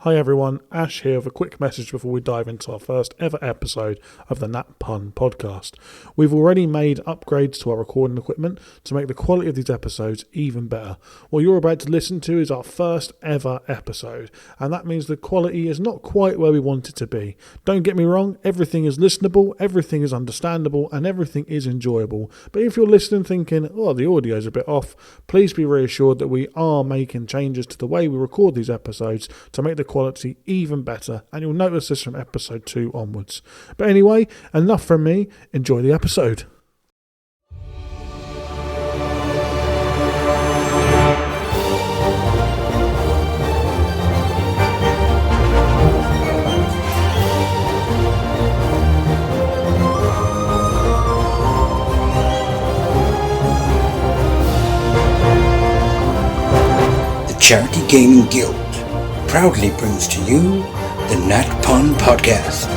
Hi everyone, Ash here with a quick message before we dive into our first ever episode of the Nat Pun Podcast. We've already made upgrades to our recording equipment to make the quality of these episodes even better. What you're about to listen to is our first ever episode, and that means the quality is not quite where we want it to be. Don't get me wrong, everything is listenable, everything is understandable, and everything is enjoyable. But if you're listening thinking, oh, the audio's a bit off, please be reassured that we are making changes to the way we record these episodes to make the quality even better, and you'll notice this from episode 2 onwards. But anyway, enough from me. Enjoy the episode. The Charity Gaming Guild proudly brings to you the Nat Pun Podcast.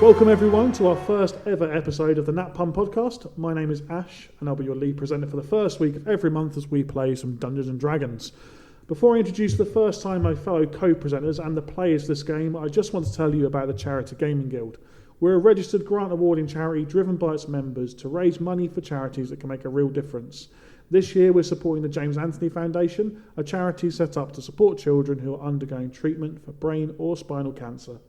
Welcome everyone to our first ever episode of the Nat Pun Podcast. My name is Ash and I'll be your lead presenter for the first week of every month as we play some Dungeons and Dragons. Before I introduce for the first time my fellow co-presenters and the players of this game, I just want to tell you about the Charity Gaming Guild. We're a registered grant awarding charity driven by its members to raise money for charities that can make a real difference. This year we're supporting the James Anthony Foundation, a charity set up to support children who are undergoing treatment for brain or spinal cancer.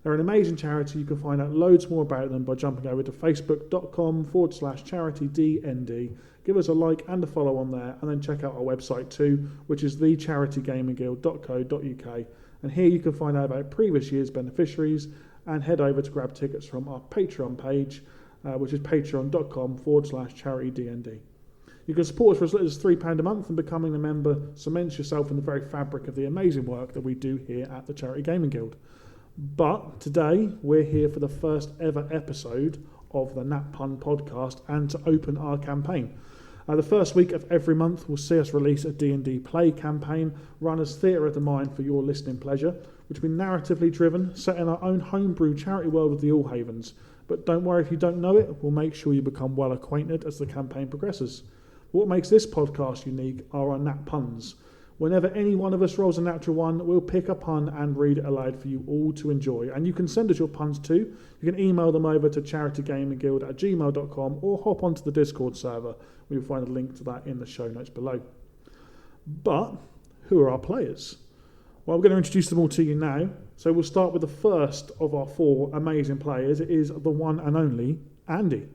They're an amazing charity. You can find out loads more about them by jumping over to facebook.com/charitydnd. Give us a like and a follow on there, and then check out our website too, which is thecharitygamingguild.co.uk. And here you can find out about previous year's beneficiaries and head over to grab tickets from our Patreon page, which is patreon.com/charitydnd. You can support us for as little as £3 a month, and becoming a member cements yourself in the very fabric of the amazing work that we do here at the Charity Gaming Guild. But today we're here for the first ever episode of the Nat Pun Podcast and to open our campaign. The first week of every month will see us release a D&D play campaign run as Theatre of the Mind for your listening pleasure, which will be narratively driven, set in our own homebrew charity world of the All Havens. But don't worry if you don't know it, we'll make sure you become well acquainted as the campaign progresses. What makes this podcast unique are our Nat Puns. Whenever any one of us rolls a natural one, we'll pick a pun and read it aloud for you all to enjoy. And you can send us your puns too. You can email them over to charitygamingguild@gmail.com or hop onto the Discord server. We'll find a link to that in the show notes below. But who are our players? Well, we're going to introduce them all to you now. So we'll start with the first of our 4 amazing players. It is the one and only Andy.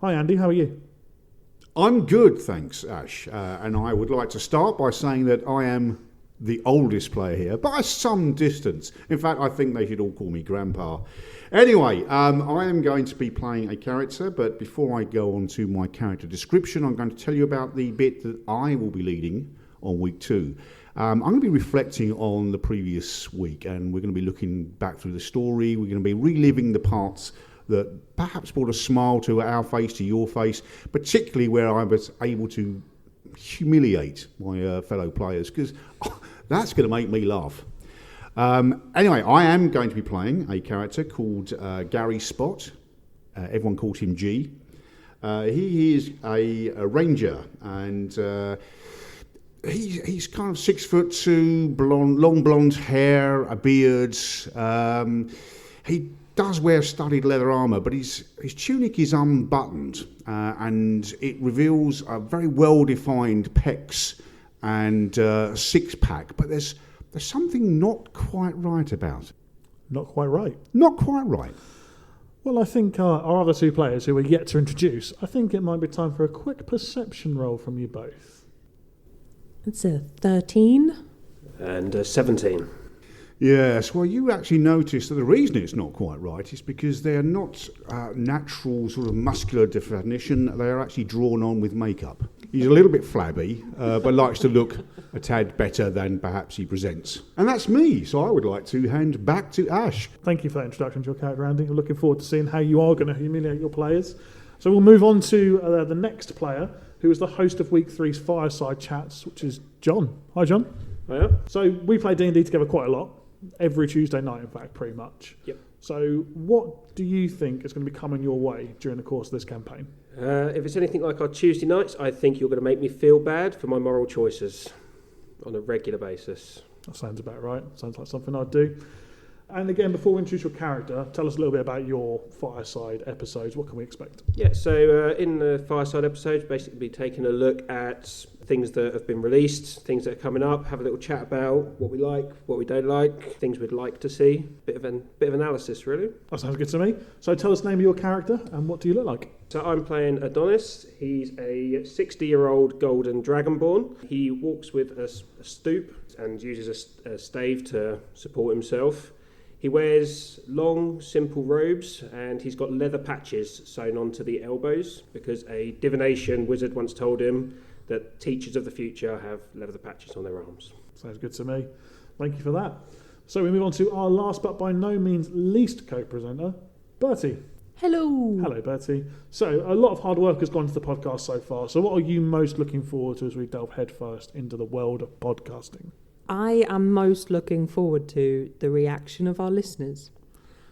Hi Andy, how are you? I'm good, thanks, Ash. And I would like to start by saying that I am the oldest player here, by some distance. In fact, I think they should all call me Grandpa. Anyway, I am going to be playing a character, but before I go on to my character description, I'm going to tell you about the bit that I will be leading on week 2. I'm going to be reflecting on the previous week, and we're going to be looking back through the story. We're going to be reliving the parts that perhaps brought a smile to our face, to your face, particularly where I was able to humiliate my fellow players, because that's going to make me laugh. Anyway, I am going to be playing a character called Gary Spot. Everyone calls him G. He is a ranger, and he's kind of 6'2", long blonde hair, a beard. He does wear studded leather armour, but his tunic is unbuttoned, and it reveals a very well-defined pecs and six-pack, but there's something not quite right about it. Not quite right? Not quite right. Well, I think our other 2 players who we're yet to introduce, I think it might be time for a quick perception roll from you both. It's a 13. And 17. Yes, well, you actually notice that the reason it's not quite right is because they are not natural sort of muscular definition. They are actually drawn on with makeup. He's a little bit flabby, but likes to look a tad better than perhaps he presents. And that's me, so I would like to hand back to Ash. Thank you for that introduction to your character, Andy. I'm looking forward to seeing how you are going to humiliate your players. So we'll move on to the next player, who is the host of Week 3's Fireside Chats, which is John. Hi, John. Oh, yeah? So we play D&D together quite a lot. every Tuesday night, in fact, pretty much. Yep. So what do you think is going to be coming your way during the course of this campaign? If it's anything like our Tuesday nights, I think you're going to make me feel bad for my moral choices on a regular basis. That sounds about right. Sounds like something I'd do. And again, before we introduce your character, tell us a little bit about your Fireside episodes. What can we expect? Yeah, so in the Fireside episodes, basically be taking a look at things that have been released, things that are coming up, have a little chat about what we like, what we don't like, things we'd like to see. Bit of analysis, really. That sounds good to me. So tell us the name of your character and what do you look like? So I'm playing Adonis. He's a 60-year-old golden dragonborn. He walks with a stoop and uses a stave to support himself. He wears long, simple robes, and he's got leather patches sewn onto the elbows because a divination wizard once told him that teachers of the future have leather patches on their arms. Sounds good to me. Thank you for that. So we move on to our last but by no means least co-presenter, Bertie. Hello. Hello, Bertie. So a lot of hard work has gone into the podcast so far. So what are you most looking forward to as we delve headfirst into the world of podcasting? I am most looking forward to the reaction of our listeners.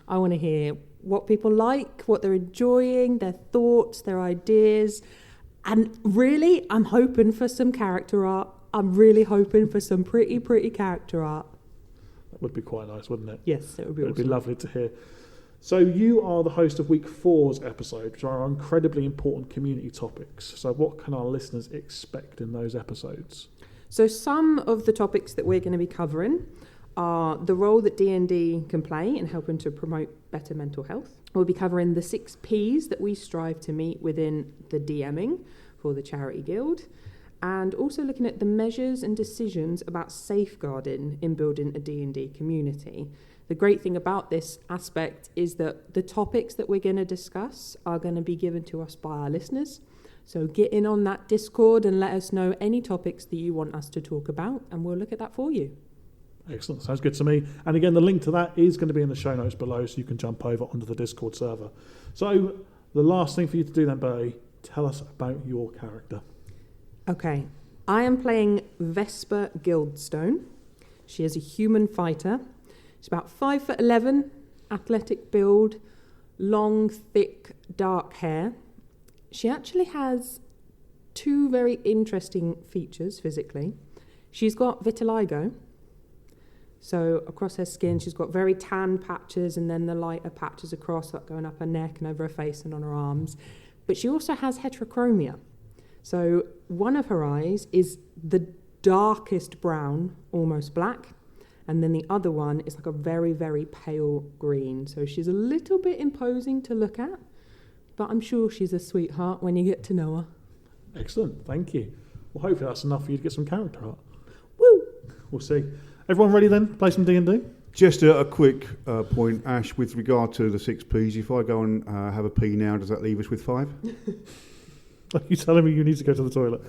I want to hear what people like, what they're enjoying, their thoughts, their ideas. And really, I'm hoping for some character art. I'm really hoping for some pretty character art. That would be quite nice, wouldn't it? Yes, it would be It would awesome. be lovely to hear. So you are the host of Week 4's episode, which are incredibly important community topics. So what can our listeners expect in those episodes? So some of the topics that we're going to be covering are the role that D&D can play in helping to promote better mental health. We'll be covering the 6 Ps that we strive to meet within the DMing for the Charity Guild, and also looking at the measures and decisions about safeguarding in building a D&D community. The great thing about this aspect is that the topics that we're going to discuss are going to be given to us by our listeners. So get in on that Discord and let us know any topics that you want us to talk about, and we'll look at that for you. Excellent. Sounds good to me. And again, the link to that is going to be in the show notes below, so you can jump over onto the Discord server. So the last thing for you to do then, Bertie, tell us about your character. Okay, I am playing Vesper Guildstone. She is a human fighter. She's about 5'11", athletic build, long, thick, dark hair. She actually has 2 very interesting features physically. She's got vitiligo. So across her skin, she's got very tan patches and then the lighter patches across, like going up her neck and over her face and on her arms. But she also has heterochromia. So one of her eyes is the darkest brown, almost black. And then the other one is like a very pale green. So she's a little bit imposing to look at, but I'm sure she's a sweetheart when you get to know her. Excellent. Thank you. Well, hopefully that's enough for you to get some character art. Woo! We'll see. Everyone ready then? Play some D&D? Just a quick point, Ash, with regard to the 6 Ps. If I go and have a pee now, does that leave us with 5? Are you telling me you need to go to the toilet?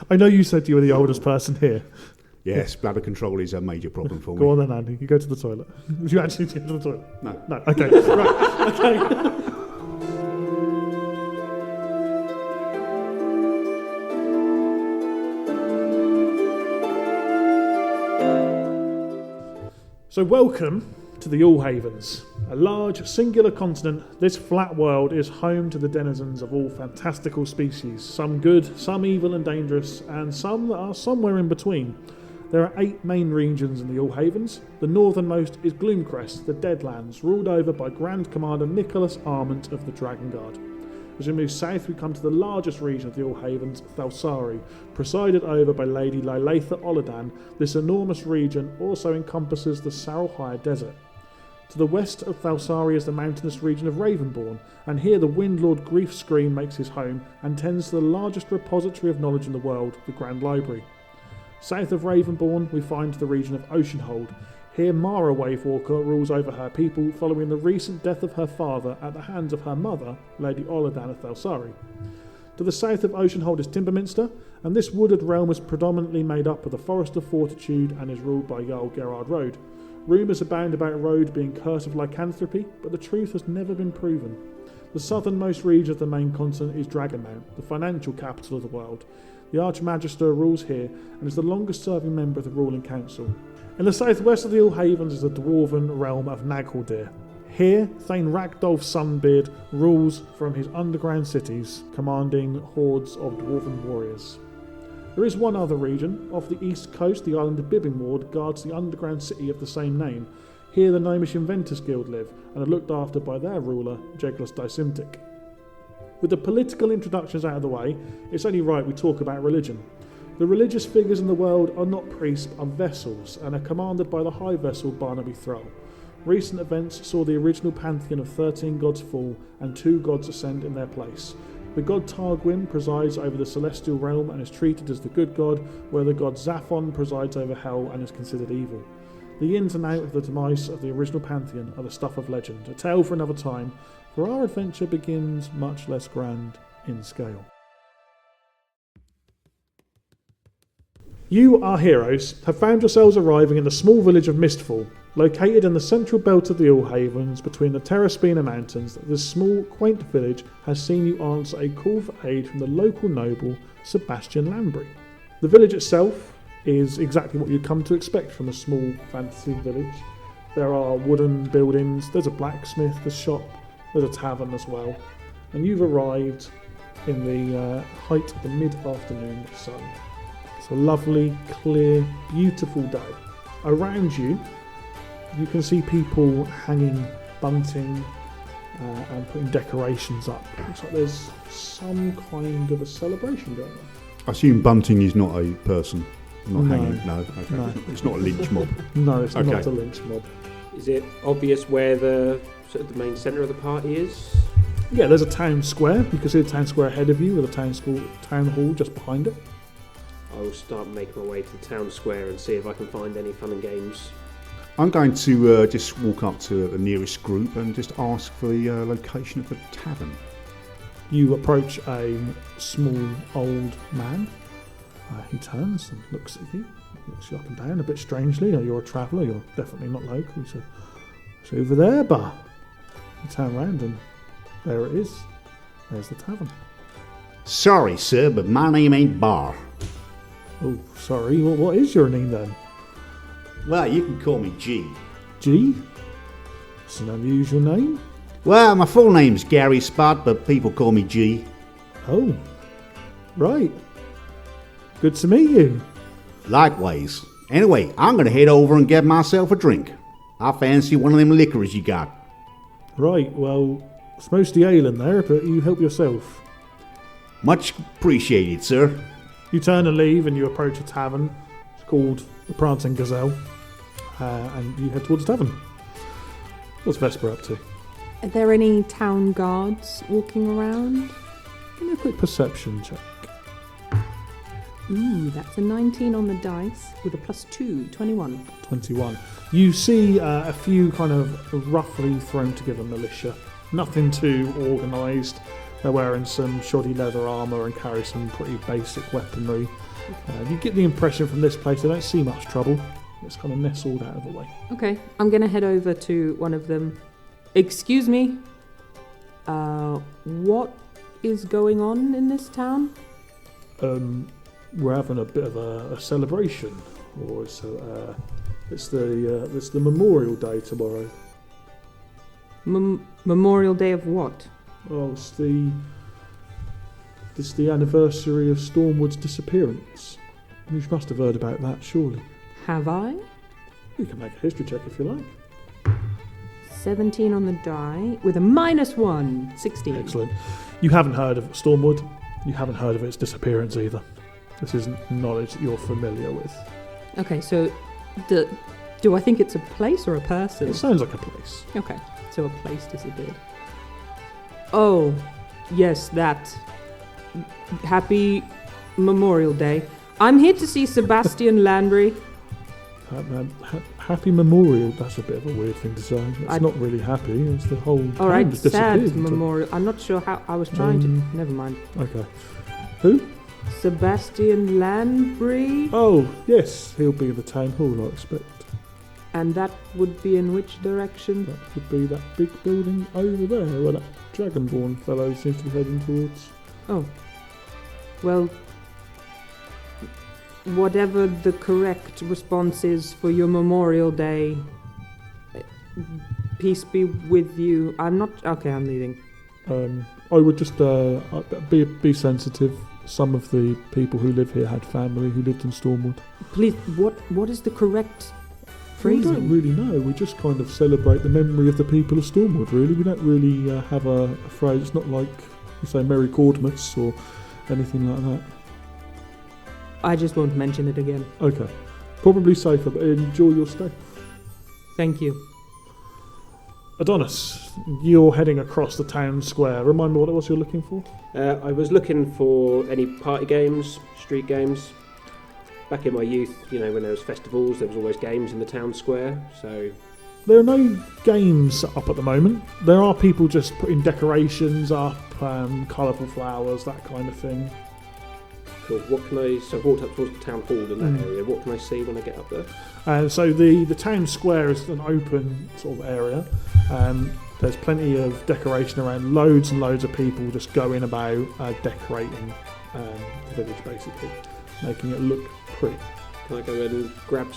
I know you said you were the oldest person here. Yes, bladder control is a major problem for me. Go on then, Andy. You go to the toilet. You actually need to go to the toilet? No. No. Okay. Right. Okay. So welcome to the All Havens. A large, singular continent, this flat world is home to the denizens of all fantastical species, some good, some evil and dangerous, and some that are somewhere in between. There are 8 main regions in the All Havens. The northernmost is Gloomcrest, the Deadlands, ruled over by Grand Commander Nicholas Arment of the Dragon Guard. As we move south, we come to the largest region of the All Havens, Thalsari, presided over by Lady Lilatha Oladan. This enormous region also encompasses the Saralhire Desert. To the west of Thalsari is the mountainous region of Ravenborn, and here the Windlord Griefscreen makes his home and tends to the largest repository of knowledge in the world, the Grand Library. South of Ravenborn, we find the region of Oceanhold. Here Mara Wavewalker rules over her people following the recent death of her father at the hands of her mother, Lady Oladan of Thalsari. To the south of Oceanhold is Timberminster, and this wooded realm is predominantly made up of the Forest of Fortitude and is ruled by Jarl Gerard Rode. Rumours abound about Rode being cursed with lycanthropy, but the truth has never been proven. The southernmost region of the main continent is Dragonmount, the financial capital of the world. The Archmagister rules here and is the longest serving member of the ruling council. In the southwest of the All Havens is the dwarven realm of Nagldir. Here, Thane Ragdolf Sunbeard rules from his underground cities, commanding hordes of dwarven warriors. There is one other region. Off the east coast, the island of Bibbingward guards the underground city of the same name. Here the Gnomish Inventors Guild live, and are looked after by their ruler, Jeglus Dysimtic. With the political introductions out of the way, it's only right we talk about religion. The religious figures in the world are not priests, but are vessels, and are commanded by the High Vessel Barnaby Thrall. Recent events saw the original pantheon of 13 gods fall, and 2 gods ascend in their place. The god Targwyn presides over the celestial realm and is treated as the good god, where the god Zaphon presides over hell and is considered evil. The ins and outs of the demise of the original pantheon are the stuff of legend, a tale for another time, for our adventure begins much less grand in scale. You, our heroes, have found yourselves arriving in the small village of Mistfall. Located in the central belt of the All Havens between the Terraspina Mountains, this small, quaint village has seen you answer a call for aid from the local noble, Sebastian Lambry. The village itself is exactly what you'd come to expect from a small fantasy village. There are wooden buildings, there's a blacksmith, a shop, there's a tavern as well, and you've arrived in the height of the mid-afternoon sun. It's a lovely, clear, beautiful day. Around you, you can see people hanging bunting and putting decorations up. Looks like there's some kind of a celebration going on. I assume bunting is not a person. Not No. hanging. No, okay. No. It's not a lynch mob. No, it's Okay. not a lynch mob. Is it obvious where the sort of the main centre of the party is? Yeah, there's a town square. You can see the town square ahead of you with a town hall just behind it. I will start making my way to the town square and see if I can find any fun and games. I'm going to just walk up to the nearest group and just ask for the location of the tavern. You approach a small old man. He turns and looks at you, looks you up and down a bit strangely. You're a traveller, you're definitely not local. So it's over there, but you turn around and there it is. There's the tavern. Sorry, sir, but my name ain't Bar. Oh, sorry, what is your name then? Well, you can call me G. G? It's an unusual name. Well, my full name's Gary Spot, but people call me G. Oh, right. Good to meet you. Likewise. Anyway, I'm going to head over and get myself a drink. I fancy one of them liquors you got. Right, well, it's mostly ale in there, but you help yourself. Much appreciated, sir. You turn and leave and you approach a tavern. It's called the Prancing Gazelle. And you head towards the tavern. What's Vesper up to? Are there any town guards walking around? Give me a quick perception check. Ooh, that's a 19 on the dice with a +2, 21. 21. You see a few kind of roughly thrown together militia. Nothing too organised. They're wearing some shoddy leather armour and carry some pretty basic weaponry. You get the impression from this place they don't see much trouble. It's kind of nestled out of the way. Okay, I'm going to head over to one of them. Excuse me, what is going on in this town? We're having a bit of a celebration, or it's the Memorial Day tomorrow. Memorial Day of what? Oh, it's the anniversary of Stormwood's disappearance. You must have heard about that, surely. Have I? You can make a history check if you like. 17 on the die with a -1, 16. Excellent. You haven't heard of Stormwood. You haven't heard of its disappearance either. This isn't knowledge that you're familiar with. Okay, so do I think it's a place or a person? It sounds like a place. Okay, so a place disappeared. Oh, yes, that. Happy Memorial Day. I'm here to see Sebastian Landry. Happy Memorial. That's a bit of a weird thing to say. It's not really happy. It's the whole All right, town just disappeared. sad Memorial. I'm not sure how I was trying to. Never mind. Okay. Who? Sebastian Landry. Oh, yes. He'll be in the town hall, I expect. And that would be in which direction? That would be that big building over there where that Dragonborn fellow seems to be heading towards. Oh. Well, whatever the correct response is for your Memorial Day, peace be with you. I'm leaving. I would just be sensitive. Some of the people who live here had family who lived in Stormwood. Please, what is the correct We phrasing? don't really know. We just kind of celebrate the memory of the people of Stormwood, really. We don't really have a phrase. It's not like, you say, Merry Cordmas or anything like that. I just won't mention it again. Okay. Probably safer, but enjoy your stay. Thank you. Adonis, you're heading across the town square. Remind me what it was you're looking for? I was looking for any party games, street games. Back in my youth, when there was festivals, there was always games in the town square. So There are no games up at the moment. There are people just putting decorations up, colourful flowers, that kind of thing. cool. So I've walked up towards the town hall in that area. What can I see when I get up there? So the town square is an open sort of area. There's plenty of decoration around, loads and loads of people just going about decorating the village, basically, making it look pretty. Can I go and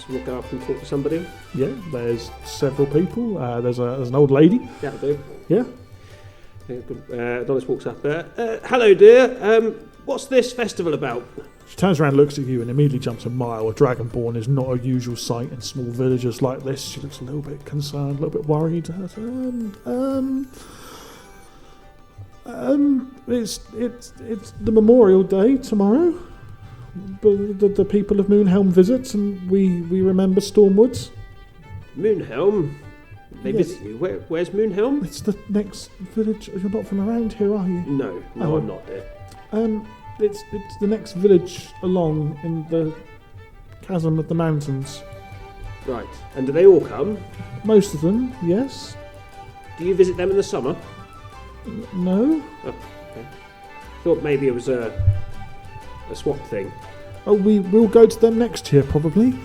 walk up and talk to somebody? Yeah, there's several people. There's an old lady. That'll do. Yeah. Adonis walks up there. Hello, dear. What's this festival about? She turns around, looks at you, and immediately jumps a mile. A dragonborn is not a usual sight in small villages like this. She looks a little bit concerned, a little bit worried. It's the Memorial Day tomorrow. The people of Moonhelm visit, and we remember Stormwoods. Moonhelm? They Yes. visit you. Where's Moonhelm? It's the next village. You're not from around here, are you? No, Oh. I'm not there. It's the next village along in the chasm of the mountains. Right. And do they all come? Most of them, yes. Do you visit them in the summer? No. Thought maybe it was a swap thing. Oh, we'll go to them next year probably.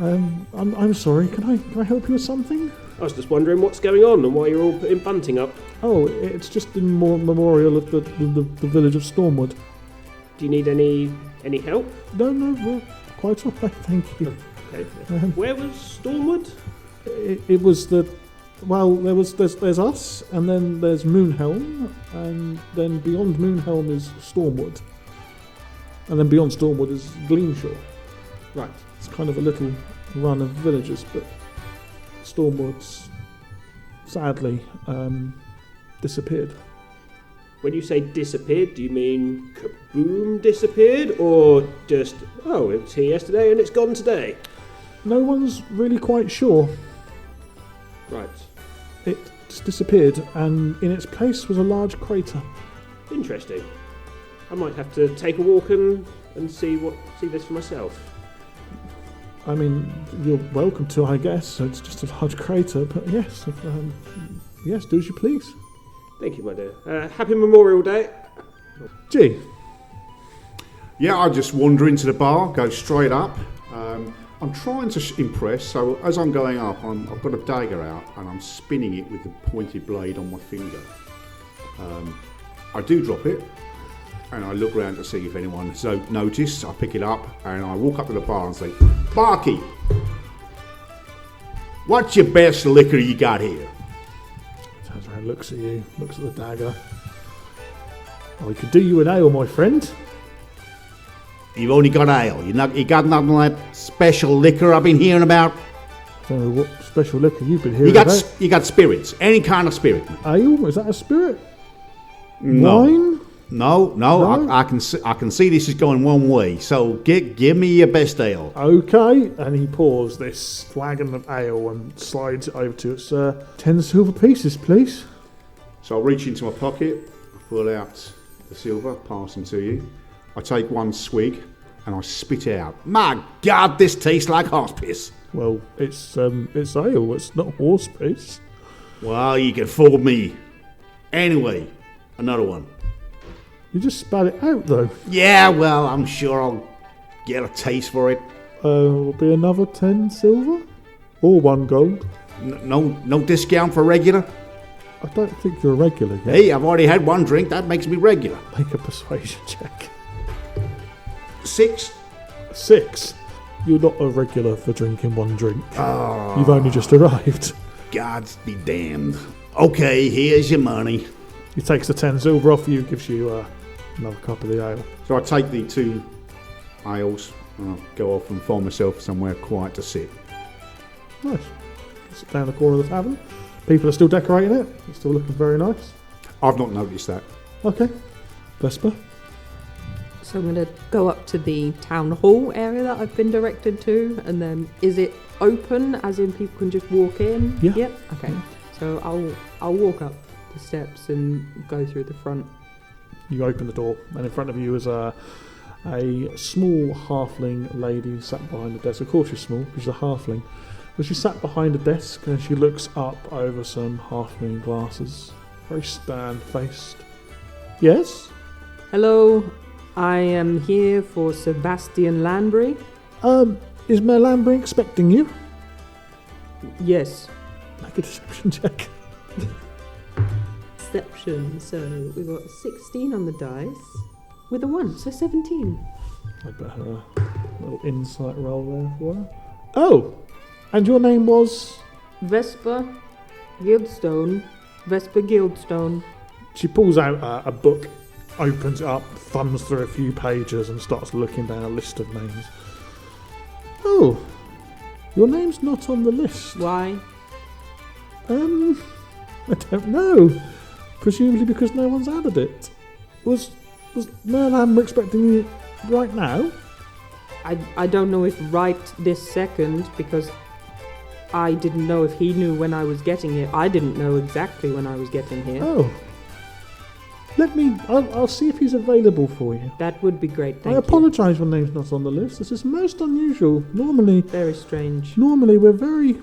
I'm sorry. Can I help you with something? I was just wondering what's going on and why you're all putting bunting up. Oh, it's just in memorial of the village of Stormwood. Do you need any help? No, we're quite all right, thank you. Okay. Where was Stormwood? It was there's us, and then there's Moonhelm, and then beyond Moonhelm is Stormwood, and then beyond Stormwood is Gleamshaw. Right. It's kind of a little run of villages, but Stormwood's sadly disappeared. When you say disappeared, do you mean kaboom disappeared, or just, it was here yesterday and it's gone today? No one's really quite sure. Right. It just disappeared, and in its place was a large crater. Interesting. I might have to take a walk and see this for myself. I mean, you're welcome to, I guess. It's just a large crater, but yes, yes, do as you please. Thank you, my dear. Happy Memorial Day. Gee, Yeah, I just wander into the bar, go straight up. I'm trying to impress, so as I'm going up, I've got a dagger out and I'm spinning it with the pointed blade on my finger. I do drop it, and I look around to see if anyone's noticed. I pick it up and I walk up to the bar and say, "Barkeep, what's your best liquor you got here?" turns around, looks at you, looks at the dagger. Oh, we could do you an ale, my friend. You've only got ale. You got nothing like special liquor I've been hearing about. I don't know what special liquor you've been hearing about. You got spirits, any kind of spirit. Ale? Is that a spirit? No. Wine? No. No? I can see this is going one way. So give me your best ale. Okay. And he pours this flagon of ale and slides it over to us. 10 silver pieces, please. So I reach into my pocket, I pull out the silver, pass them to you. I take one swig and I spit it out. My God, this tastes like horse piss. Well, it's ale. It's not horse piss. Well, you can fool me. Anyway, another one. You just spat it out, though. Yeah, well, I'm sure I'll get a taste for it. Will be another 10 silver? Or 1 gold. No discount for regular? I don't think you're a regular yet. Hey, I've already had one drink. That makes me regular. Make a persuasion check. 6. 6. You're not a regular for drinking one drink. Oh, You've only just arrived. Gods be damned. Okay, here's your money. He takes the 10 silver off you, gives you another cup of the ale. So I take the 2 ales and I'll go off and find myself somewhere quiet to sit. Nice. Sit down the corner of the tavern. People are still decorating it. It's still looking very nice. I've not noticed that. Okay. Vesper? So I'm going to go up to the town hall area that I've been directed to, and then is it open, as in people can just walk in? Yeah. Yep. Okay. So I'll walk up the steps and go through the front. You open the door, and in front of you is a small halfling lady sat behind the desk. Of course she's small, she's a halfling. But she sat behind a desk and she looks up over some halfling glasses. Very stern-faced. Yes? Hello, I am here for Sebastian Landry. Is Mayor Lambry expecting you? Yes. Make a deception check. Deception. So we've got 16 on the dice with a 1, so 17. I bet her a little insight roll there for her. Oh! And your name was? Vesper Guildstone. Vesper Guildstone. She pulls out a book, opens it up, thumbs through a few pages and starts looking down a list of names. Oh, your name's not on the list. Why? I don't know. Presumably because no one's added it. Was Mayor Lambert expecting you right now? I don't know if right this second, because I didn't know if he knew when I was getting here. I didn't know exactly when I was getting here. Oh. I'll see if he's available for you. That would be great, thank I you. apologise your name's not on the list. This is most unusual. Very strange. Normally we're very...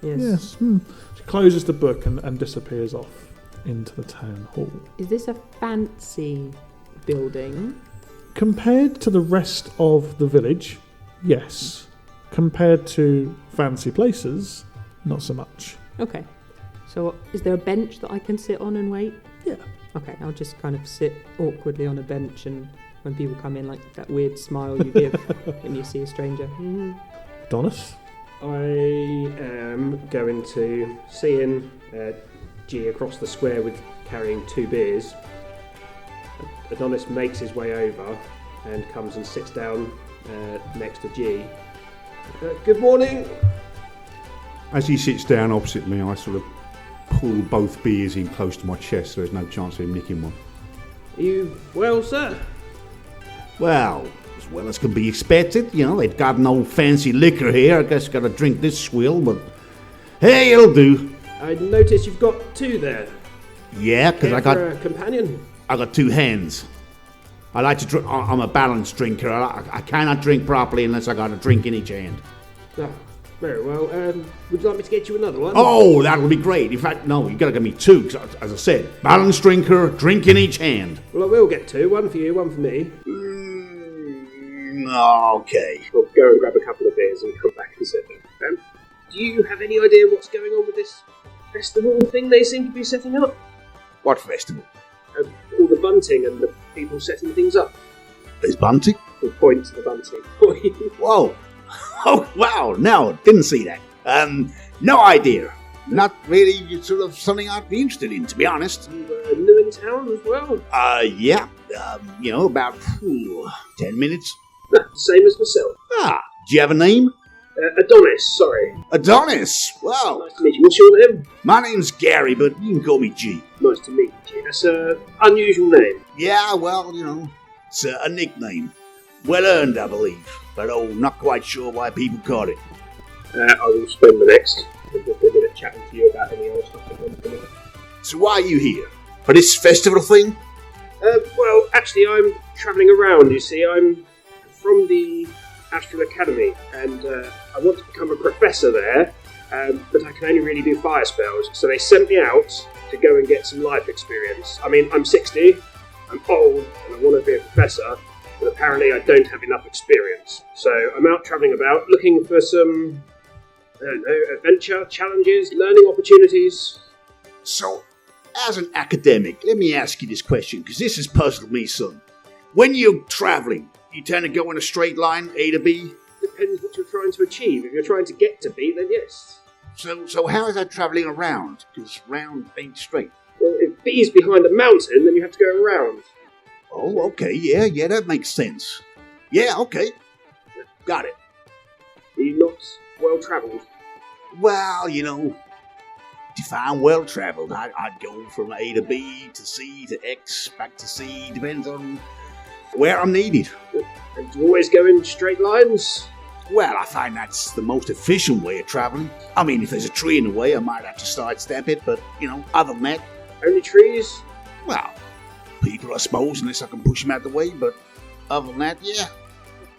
Yes. She closes the book and disappears off into the town hall. Is this a fancy building? Compared to the rest of the village, yes. Compared to fancy places, not so much. Okay. So is there a bench that I can sit on and wait? Yeah. Okay, I'll just kind of sit awkwardly on a bench, and when people come in, like that weird smile you give when you see a stranger. Donis? I am going to, seeing G across the square with carrying 2 beers, Adonis makes his way over and comes and sits down next to G. Good morning. As he sits down opposite me, I sort of pull both beers in close to my chest so there's no chance of him nicking one. Are you well, sir? Well, as well as can be expected. You know, they've got no fancy liquor here. I guess got to drink this swill, but hey, it'll do. I noticed you've got 2 there. Yeah, because Care for a companion. I got 2 hands. I like to drink. I'm a balanced drinker. I cannot drink properly unless I got a drink in each hand. Ah, very well. Would you like me to get you another one? Oh, that would be great. In fact, no, you got to give me 2. 'Cause as I said, balanced drinker, drink in each hand. Well, I will get 2. One for you, one for me. Okay. We'll go and grab a couple of beers and come back and sit there. Do you have any idea what's going on with this festival thing they seem to be setting up? What festival? All the bunting and the people setting things up. There's bunting? We'll point to the bunting. Whoa. Oh, wow. No, didn't see that. No idea. Not really sort of something I'd be interested in, to be honest. You new in town as well? Yeah. About 10 minutes. Same as myself. Ah, do you have a name? Adonis, sorry. Adonis. Wow. Nice to meet you. What's your name? My name's Gary, but you can call me G. Nice to meet you. That's an unusual name. Yeah, well, it's a nickname. Well earned, I believe. But not quite sure why people call it. I will spend the next a minute chatting to you about any other stuff that comes to. So why are you here? For this festival thing? Well, actually, I'm travelling around, you see. I'm from the Astral Academy, and I want to become a professor there, but I can only really do fire spells, so they sent me out to go and get some life experience. I mean, I'm 60, I'm old, and I want to be a professor, but apparently I don't have enough experience. So I'm out travelling about, looking for some, adventure, challenges, learning opportunities. So, as an academic, let me ask you this question, because this has puzzled me, son. When you're travelling, You tend to go in a straight line, A to B? Depends what you're trying to achieve. If you're trying to get to B, then yes. So how is that travelling around? Because round ain't straight. Well, if B is behind a mountain, then you have to go around. Oh, okay, yeah, that makes sense. Yeah, okay. Got it. Are you not well-travelled? Well, define well-travelled. I'd go from A to B to C to X, back to C, depends on where I'm needed. And do you always go in straight lines? Well, I find that's the most efficient way of travelling. I mean, if there's a tree in the way, I might have to sidestep it, but, other than that, Only trees? well, people, I suppose, unless I can push them out the way, but other than that, yeah.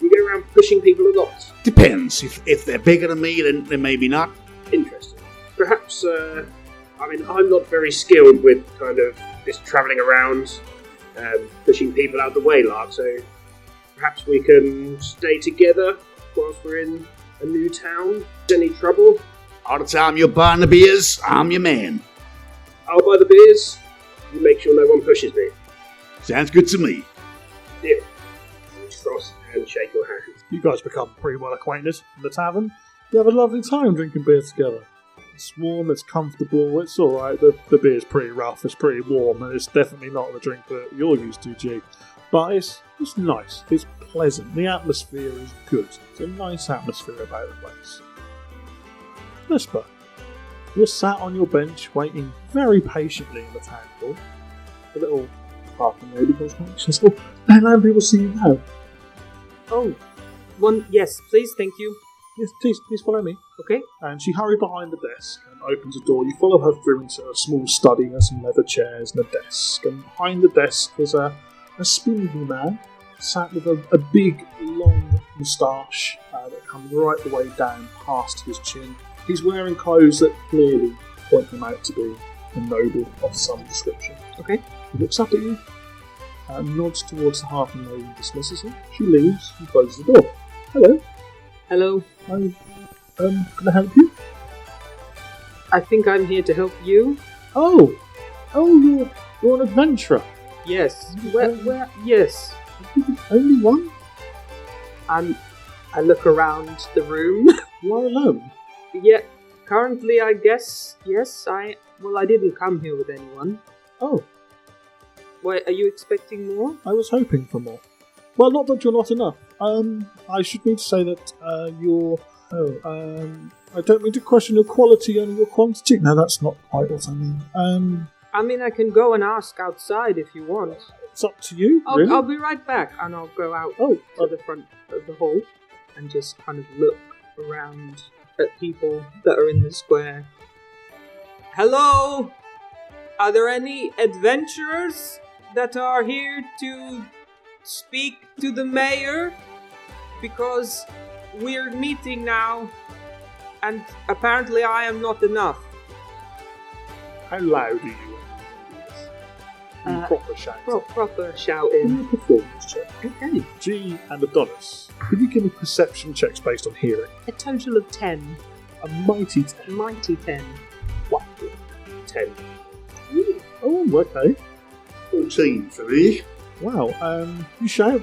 You go around pushing people a lot? Depends. If they're bigger than me, then maybe not. Interesting. Perhaps, I'm not very skilled with kind of this travelling around, pushing people out the way, Lark, so perhaps we can stay together whilst we're in a new town. Any trouble? All the time you're buying the beers, I'm your man. I'll buy the beers. You make sure no one pushes me. Sounds good to me. Deal. Cross and shake your hand. You guys become pretty well acquainted in the tavern. You have a lovely time drinking beer together. It's warm, it's comfortable, it's alright. The beer's pretty rough, it's pretty warm, and it's definitely not the drink that you're used to, G. But it's nice, it's pleasant, the atmosphere is good. It's a nice atmosphere about the place. Vesper, you're sat on your bench waiting very patiently in the town hall. A little parking lady comes by and says, "Oh, hello, people see you now." Oh, yes, please, thank you. "Yes, please follow me." Okay. And she hurried behind the desk and opens a door. You follow her through into a small study and some leather chairs and a desk. And behind the desk is a spindly man sat with a big, long moustache that comes right the way down past his chin. He's wearing clothes that clearly point him out to be a noble of some description. Okay. He looks up at you, nods towards the half-and lady and dismisses her. She leaves and closes the door. "Hello. Hello. Can I help you?" I think I'm here to help you. Oh, you're an adventurer. Yes. Where? Yes. Only one? I look around the room. You are alone. Yeah. Currently, I guess. Yes. I didn't come here with anyone. Oh, Why, are you expecting more? I was hoping for more. Well, not that you're not enough. I should need to say that you're. I don't mean to question your quality, only your quantity. No, that's not quite what I mean. I mean, I can go and ask outside if you want. It's up to you. Really? I'll be right back, and I'll go out to the front of the hall and just kind of look around at people that are in the square. Hello? Are there any adventurers that are here to speak to the mayor? Because we're meeting now, and apparently I am not enough. How loud are you? Proper shout. Proper Give shouting. me a performance check. Okay. G and Adonis, could you give me perception checks based on hearing? A total of 10. A mighty 10. Mighty 10. Wow. 10. Oh, okay. 14 for me. Wow. You shout.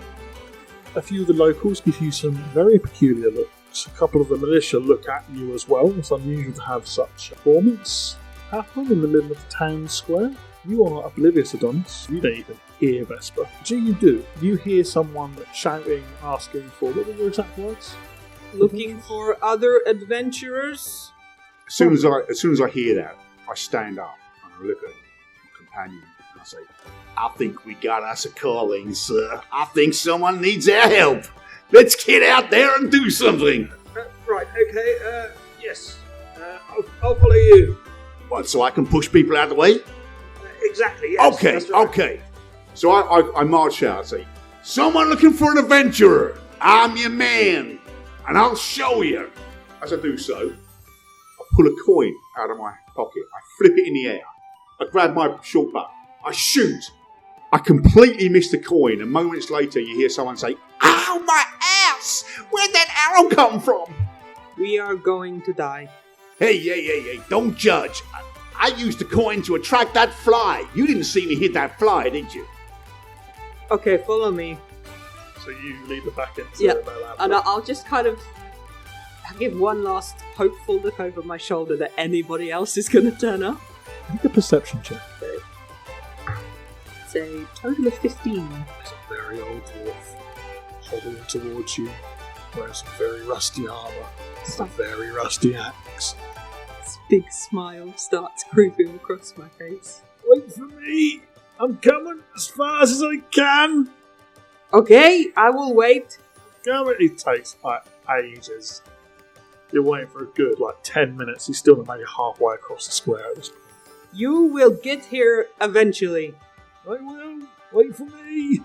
A few of the locals give you some very peculiar looks. A couple of the militia look at you as well. It's unusual to have such a performance happen in the middle of the town square. You are oblivious, Adonis. You don't even hear Vesper. Gee, you do. You hear someone shouting, asking for, what were your exact words? Looking for other adventurers? As soon as I hear that, I stand up and I look at my companion and I say, "I think we got us a calling, sir. I think someone needs our help. Let's get out there and do something." Right, okay, yes. I'll follow you. What, so I can push people out of the way? Exactly, yes. Okay, that's right. okay. So I march out and say, "Someone looking for an adventurer. I'm your man, and I'll show you." As I do so, I pull a coin out of my pocket. I flip it in the air. I grab my short bow. I shoot. I completely miss the coin, and moments later you hear someone say, "Ow, my ass! Where'd that arrow come from?" We are going to die. Hey, don't judge. I used the coin to attract that fly. You didn't see me hit that fly, did you? Okay, follow me. So you lead the back into Yeah, Mel and Lambert. I'll just kind of give one last hopeful look over my shoulder that anybody else is going to turn up. Make a perception check. It's a total of 15. There's a very old dwarf hobbling towards you, wearing some very rusty armour, with a very rusty axe. This big smile starts creeping across my face. Wait for me! I'm coming as fast as I can! Okay, I will wait. Coming! It takes like ages. You're waiting for a good 10 minutes. He's still maybe halfway across the square at this point. You will get here eventually. I will! Wait for me!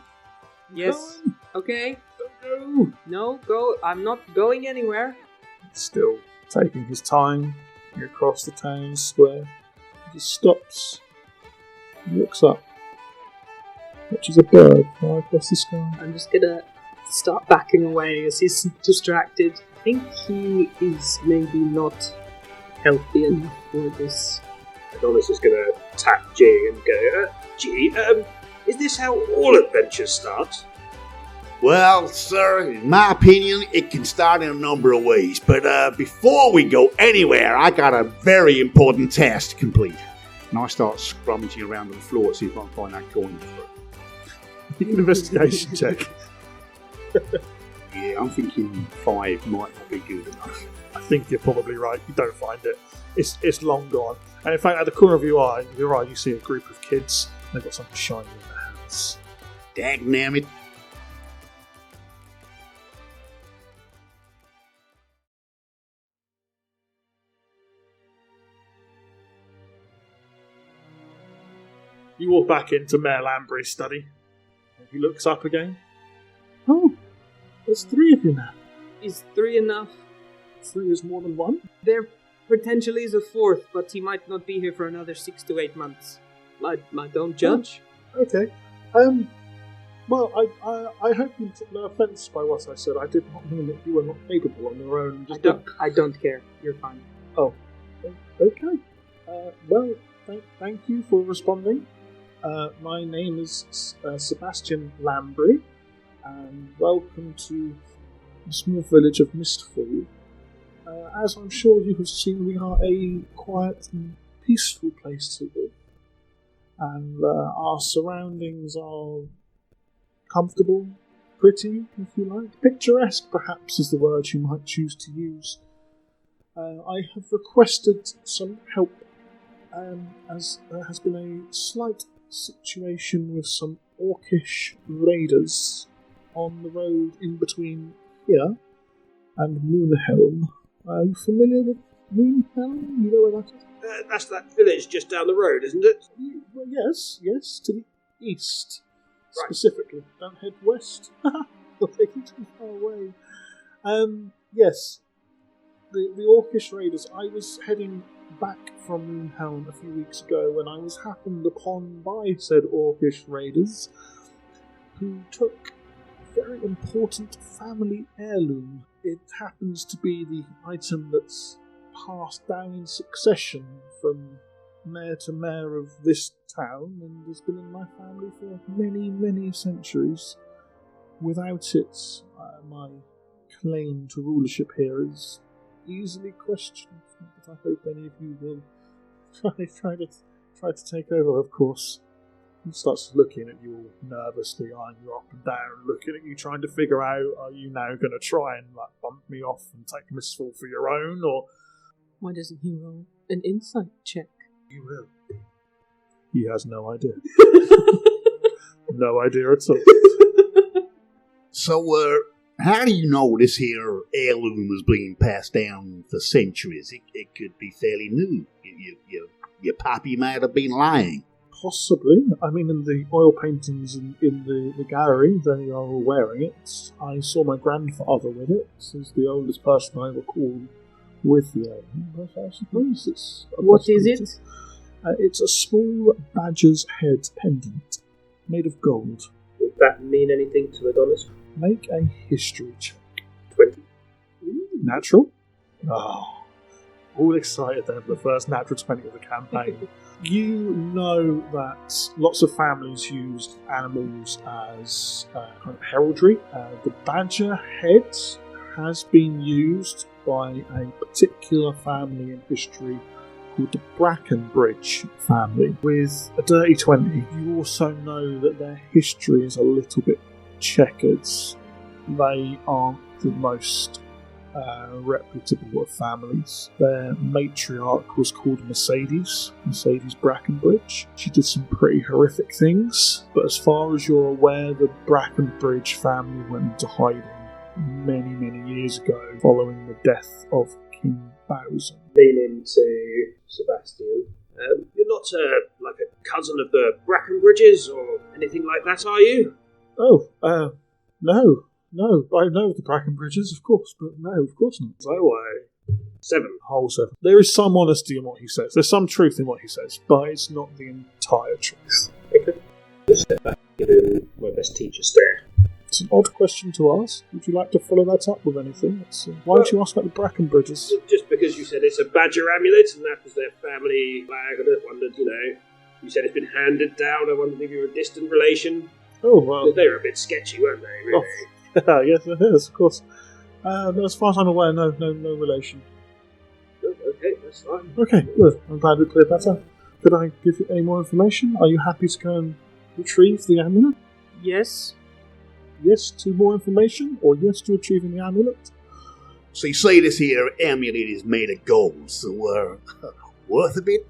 Yes. Coming. Okay. Don't go! No, go. I'm not going anywhere. Still taking his time across the town square. He just stops, looks up, watches a bird fly across the sky. I'm just gonna start backing away as he's distracted. I think he is maybe not healthy enough for this. Adonis is going to tap G and go, G, is this how all adventures start? Well, sir, in my opinion, it can start in a number of ways. But before we go anywhere, I got a very important task to complete. And I start scrummaging around on the floor to see if I can find that coin. Investigation check. Yeah, I'm thinking 5 might not be good enough. I think you're probably right. You don't find it. It's long gone. And in fact, at the corner of your eye, you see a group of kids. They've got something shiny in their hands. Dagnammit. You walk back into Mayor Lambry's study. He looks up again. Oh, there's 3 of you now. Is 3 enough? 3 is more than 1. There potentially is a 4th, but he might not be here for another 6 to 8 months. I don't judge. Okay. Well, I hope you took no offence by what I said. I did not mean that you were not capable on your own. I don't care. You're fine. Oh, okay. Well, thank you for responding. My name is Sebastian Lambry, and welcome to the small village of Mistfall. As I'm sure you have seen, we are a quiet and peaceful place to live, and our surroundings are comfortable, pretty, if you like. Picturesque, perhaps, is the word you might choose to use. I have requested some help, as there has been a slight situation with some orcish raiders on the road in between here and Moonhelm. Are you familiar with Moonhelm? You know where that is? That's that village just down the road, isn't it? Well, yes, to the east. Right. Specifically. Don't head west. You'll take you too far away. Yes. The orcish raiders. I was heading back from Moonhelm a few weeks ago when I was happened upon by said orcish raiders who took a very important family heirloom. It happens to be the item that's passed down in succession from mayor to mayor of this town and has been in my family for many, many centuries. Without it, my claim to rulership here is easily questioned. But I hope any of you will try to take over, of course. He starts looking at you all nervously, eyeing you up and down, looking at you, trying to figure out, are you now going to try and bump me off and take Mistfall for your own, or... Why doesn't he roll an insight check? You will. He has no idea. No idea at all. So, how do you know this here heirloom is being passed down for centuries? It could be fairly new. Your pappy might have been lying. Possibly. I mean, in the oil paintings in the gallery, they are all wearing it. I saw my grandfather with it. He's the oldest person I recall with the heirloom. But I suppose it's... What is it? It's a small badger's head pendant made of gold. Would that mean anything to Adonis? Make a history check. 20. Natural? Oh. all excited there for the first natural 20 of the campaign. You know that lots of families used animals as kind of heraldry. The badger head has been used by a particular family in history called the Brackenbridge family. With a dirty 20, you also know that their history is a little bit checkered. They aren't the most reputable of families. Their matriarch was called Mercedes Brackenbridge. She did some pretty horrific things, but as far as you're aware, the Brackenbridge family went into hiding many, many years ago following the death of King Bowser. Lean into Sebastian. You're not like a cousin of the Brackenbridges or anything like that, are you? Oh, no. I know the Brackenbridges, of course, but no, of course not. So, 7. Whole 7. There is some honesty in what he says. There's some truth in what he says, but it's not the entire truth. Okay. Just step back, give him my best teacher stare. It's an odd question to ask. Would you like to follow that up with anything? Why don't you ask about the Brackenbridges? Just because you said it's a badger amulet and that was their family flag, I just wondered, you said it's been handed down, I wondered if you're a distant relation. Oh, well. They were a bit sketchy, weren't they, really? Oh. Yes, it is, of course. As far as I'm aware, no relation. Okay, that's fine. Okay, good. I'm glad we cleared that up. Could I give you any more information? Are you happy to go and retrieve the amulet? Yes. Yes to more information, or yes to retrieving the amulet? So you say this here amulet is made of gold, so worth a bit?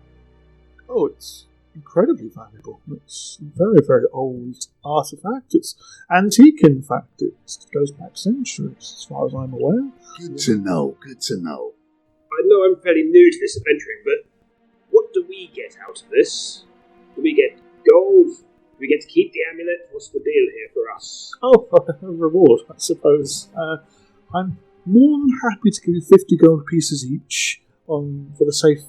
Oh, it's incredibly valuable. It's a very, very old artifact. It's antique, in fact. It goes back centuries, as far as I'm aware. Good to know. I know I'm fairly new to this adventuring, but what do we get out of this? Do we get gold? Do we get to keep the amulet? What's the deal here for us? Oh, a reward, I suppose. I'm more than happy to give you 50 gold pieces each for the safe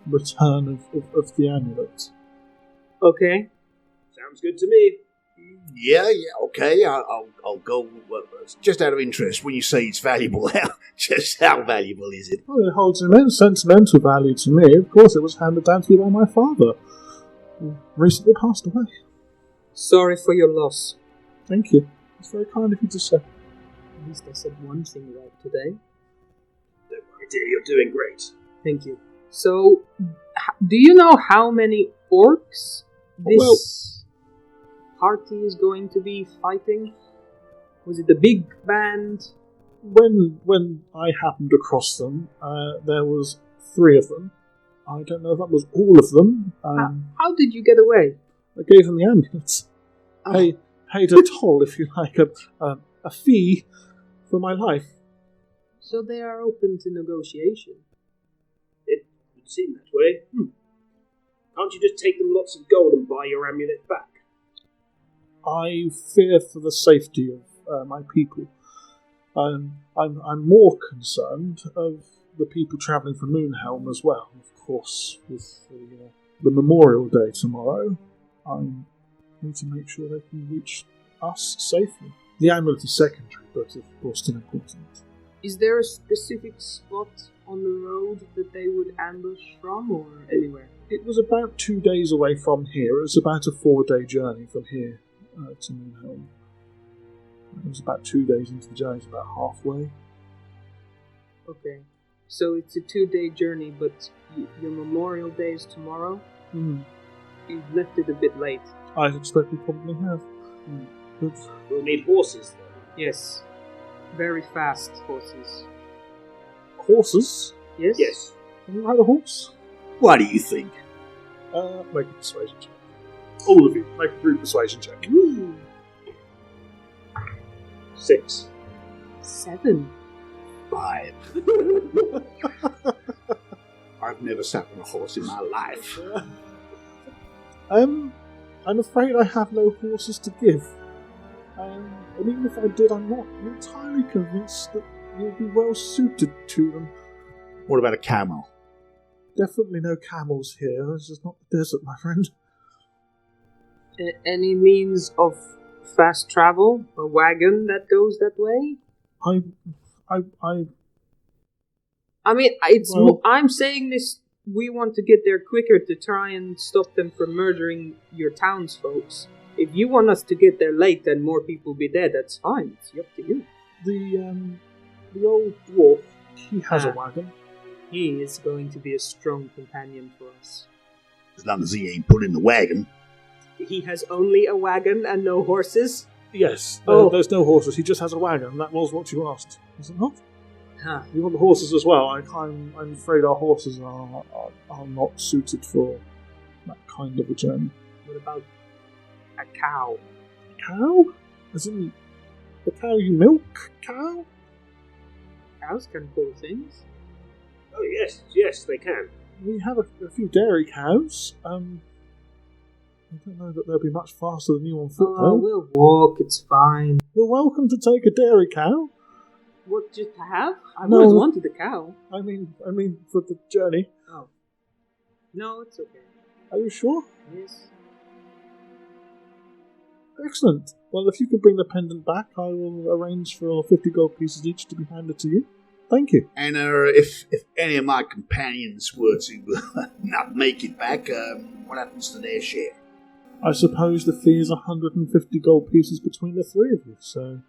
return of the amulet. Okay. Sounds good to me. Yeah, okay. I'll go. Just out of interest, when you say it's valuable, how valuable is it? Well, it holds immense sentimental value to me. Of course, it was handed down to me by my father, who recently passed away. Sorry for your loss. Thank you. It's very kind of you to say. At least I said one thing right today. Don't worry, dear, you're doing great. Thank you. So, do you know how many orcs this party is going to be fighting? Was it a big band? When I happened across them, there was 3 of them. I don't know if that was all of them. How did you get away? I gave them the amulet. I paid a toll, if you like, a fee for my life. So they are open to negotiation. It would seem that way. Can't you just take them lots of gold and buy your amulet back? I fear for the safety of my people. I'm more concerned of the people travelling from Moonhelm as well. Of course, with the Memorial Day tomorrow, I need to make sure they can reach us safely. The amulet is secondary, but of course still important. Is there a specific spot on the road that they would ambush from, or anywhere? It was about 2 days away from here. It was about a 4-day journey from here to Moonhelm. It was about 2 days into the journey, it's about halfway. Okay. So it's a 2-day journey, but your Memorial Day is tomorrow? You've left it a bit late. I expect we probably have. But We'll need horses then. Yes. Very fast horses. horses? Yes? Yes. Can you ride a horse? What do you think? Make a persuasion check. All of you, make a group persuasion check. Woo. 6. 7. 5. I've never sat on a horse in my life. I'm afraid I have no horses to give. And even if I did, I'm not entirely convinced that you'll be well suited to them. What about a camel? Definitely no camels here. This is not the desert, my friend. Any means of fast travel? A wagon that goes that way? I mean, Well- I'm saying this. We want to get there quicker to try and stop them from murdering your townsfolks. If you want us to get there late, then more people be dead. That's fine. It's up to you. The old dwarf, he has a wagon. He is going to be a strong companion for us. As long as he ain't pulling the wagon. He has only a wagon and no horses. Yes, Oh. there's no horses. He just has a wagon. That was what you asked, was it not? Huh. You want the horses as well? I'm afraid our horses are not suited for that kind of a journey. What about a cow? Cow? As in the cow you milk? Cow? Cows can pull things. Oh yes, they can. We have a few dairy cows. I don't know that they'll be much faster than you on foot, Oh, though. we'll walk. It's fine. You're welcome to take a dairy cow. What, just to have? I've No. always wanted a cow. I mean, for the journey. Oh. No, it's okay. Are you sure? Yes. Excellent. Well, if you could bring the pendant back, I will arrange for 50 gold pieces each to be handed to you. Thank you. And if any of my companions were to not make it back, what happens to their share? I suppose the fee is 150 gold pieces between the three of you, so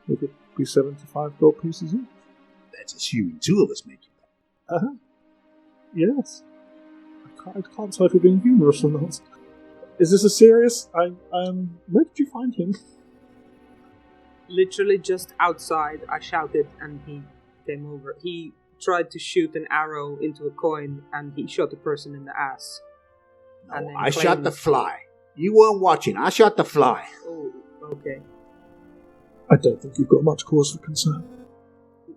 it would be 75 gold pieces each. That's assuming two of us make it back. Uh-huh. Yes. I can't tell if you're being humorous or not. Is this a serious? Where did you find him? Literally just outside, I shouted and he came over. He tried to shoot an arrow into a coin and he shot a person in the ass. And No, then I shot claimed- the fly. You weren't watching. I shot the fly. Oh, okay. I don't think you've got much cause for concern.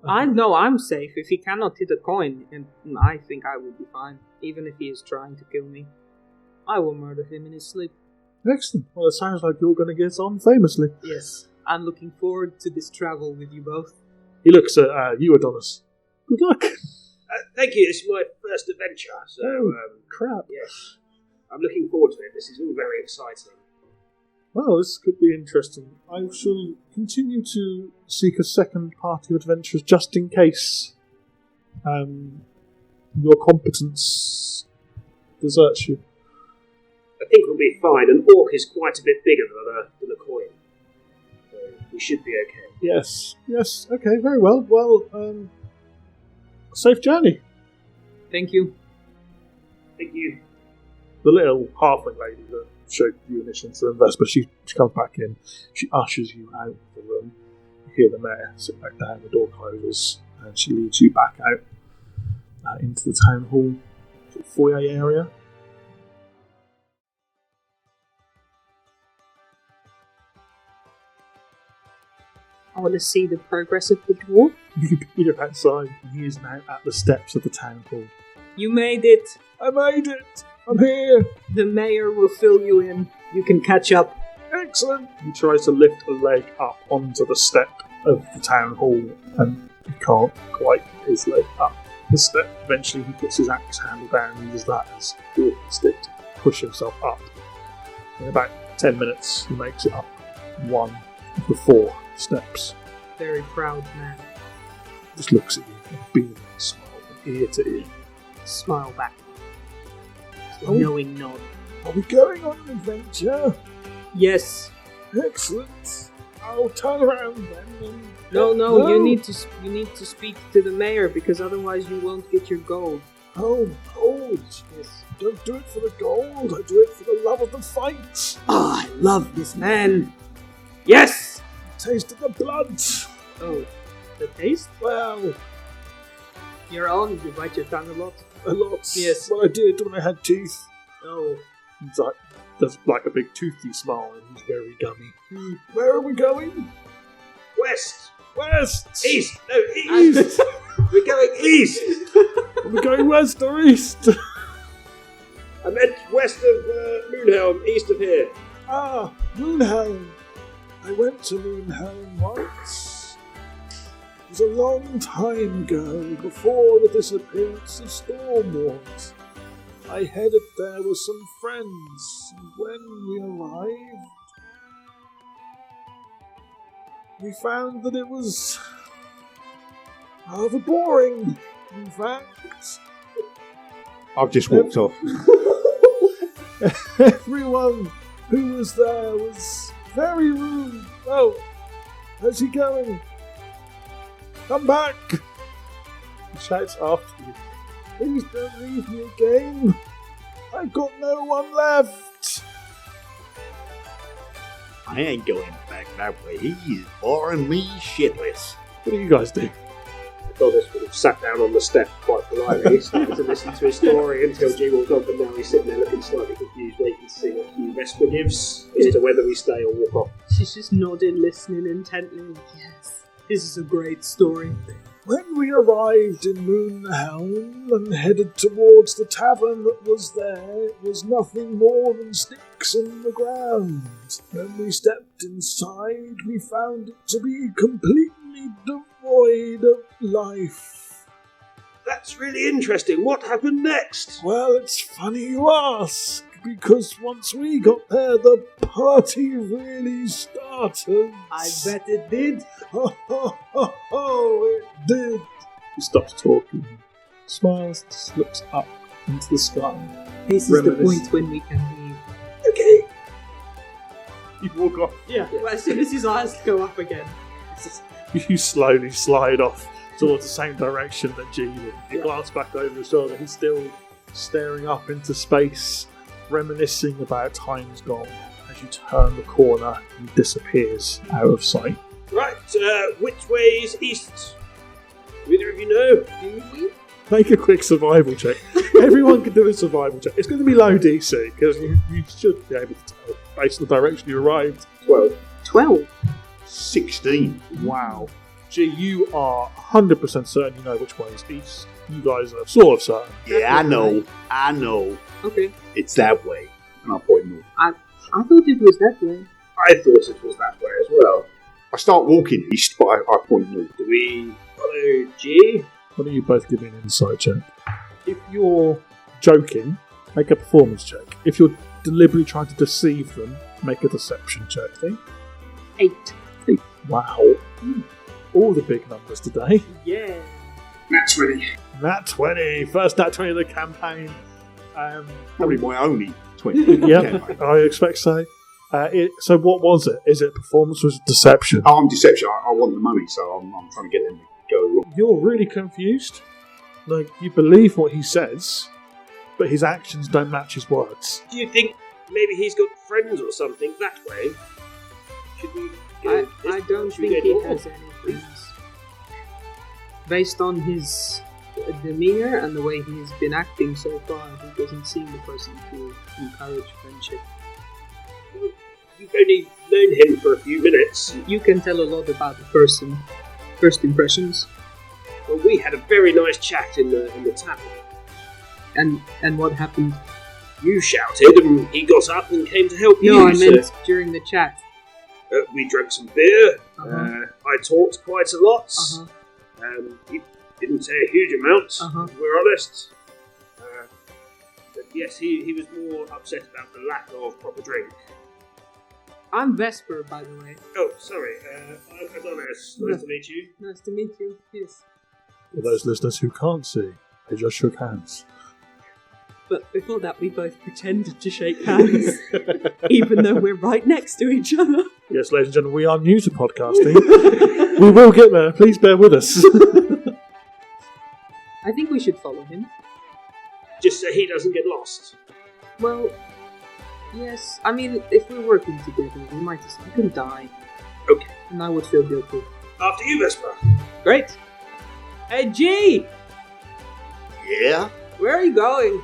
I know I'm safe. If he cannot hit a coin, and I think I will be fine. Even if he is trying to kill me. I will murder him in his sleep. Excellent. Well, it sounds like you're going to get on famously. Yes. I'm looking forward to this travel with you both. He looks at you, Adonis. Good luck. Thank you. This is my first adventure, so Crap. yes, I'm looking forward to it. This is all very exciting. Well, this could be interesting. I shall continue to seek a second party of adventurers just in case your competence deserts you. I think we'll be fine. An orc is quite a bit bigger than a coin, so we should be okay. Yes. Okay, very well. Well, safe journey. Thank you. Thank you. The little halfling lady that showed you initially to invest, but she comes back in. She ushers you out of the room. You hear the mayor sit back down, the door closes, and she leads you back out into the town hall foyer area. I want to see the progress of the dwarf. You peer outside, and he is now at the steps of the town hall. You made it. I made it! I'm here! The mayor will fill you in. You can catch up. Excellent! He tries to lift a leg up onto the step of the town hall, and he can't quite get his leg up the step. Eventually, he puts his axe handle down and uses that as a walking stick to push himself up. In about 10 minutes, he makes it up one of the 4 steps. Very proud man. Just looks at you, a beaming smile from ear to ear. Smile back. Oh. Knowing nod. Are we going on an adventure? Yes. Excellent. I'll turn around then. And... No. You need to speak to the mayor because otherwise you won't get your gold. Oh, gold. Yes. Don't do it for the gold. I do it for the love of the fight. Oh, I love this man. Yes. Taste of the blood. Oh, the taste? Well, You're on. You bite your tongue a lot. a lot. Yes. Well, I did when I had teeth. Oh. It's like, there's like a big toothy smile and he's very gummy. Where are we going? West, West. east, no east. We're going east. Are we going west or east? I meant west of Moonhelm, east of here. Ah, Moonhelm. I went to Moonhelm once. It was a long time ago, before the disappearance of Stormward. I headed there with some friends, and when we arrived, we found that it was rather boring. In fact, I've just walked off. everyone who was there was very rude. Oh, how's he going? Come back! He shouts after you. Please don't leave me again. I've got no one left. I ain't going back that way. He is boring me shitless. What do you guys do? Adonis would have sat down on the step quite politely, started to listen to his story until G walked on, but now he's sitting there looking slightly confused, waiting to see what Hugh Vesper gives as to whether we stay or walk off. She's just nodding, listening intently. Yes, this is a great story. When we arrived in Moonhelm and headed towards the tavern that was there, it was nothing more than sticks in the ground. When we stepped inside, we found it to be completely devoid of life. That's really interesting. What happened next? Well, it's funny you ask, because once we got there, the party really started. I bet it did. Oh, it did. He stops talking, smiles, just looks up into the sky. This is the point when we can leave. Okay. You walk off. Yeah, well, as soon as his eyes go up again. You slowly slide off towards the same direction that G did. You glance back over his shoulder. He's still staring up into space, reminiscing about times gone. As you turn the corner, he disappears out of sight. Right, which way's east? Do either of you know? Do we? Make a quick survival check. Everyone can do a survival check. It's going to be low DC, because you should be able to tell based on the direction you arrived. 12. 16. Wow. Gee, you are 100% certain you know which way is east. You guys are sort of certain. Yeah, I know. Okay. It's that way. And I'll point north. I thought it was that way. I thought it was that way as well. I start walking east, but I point north. Do we follow G? Why don't you both give me an insight check? If you're joking, make a performance check. If you're deliberately trying to deceive them, make a deception check. See? 8. Wow. All the big numbers today. Yeah. Nat 20. Nat 20. First Nat 20 of the campaign. Probably my only 20. Yeah, I expect so. So what was it? Is it performance or was it deception? Oh, I'm deception. I want the money, so I'm trying to get them to go wrong. You're really confused. Like, you believe what he says, but his actions don't match his words. Do you think maybe he's got friends or something that way? Should we go I don't should we think go he north? has any friends. Based on his demeanour and the way he's been acting so far, he doesn't seem the person to encourage friendship. You've only known him for a few minutes. You can tell a lot about the person. First impressions. Well, we had a very nice chat in the tavern. And what happened? You shouted and he got up and came to help you. No, I meant during the chat. We drank some beer. Uh-huh. I talked quite a lot. Uh-huh. He didn't say a huge amount, Uh-huh. if we're honest. But yes, he was more upset about the lack of proper drink. I'm Vesper, by the way. Oh, sorry. I'm Adonis. Nice to meet you. Nice to meet you. Yes. For those listeners who can't see, they just shook hands. But before that, we both pretended to shake hands, even though we're right next to each other. Yes, ladies and gentlemen, we are new to podcasting. We will get there. Please bear with us. I think we should follow him. Just so he doesn't get lost. Well, yes. I mean, if we're working together, we might just we can die. Okay. And I would feel guilty. After you, Vesper. Great. Hey, G! Yeah? Where are you going?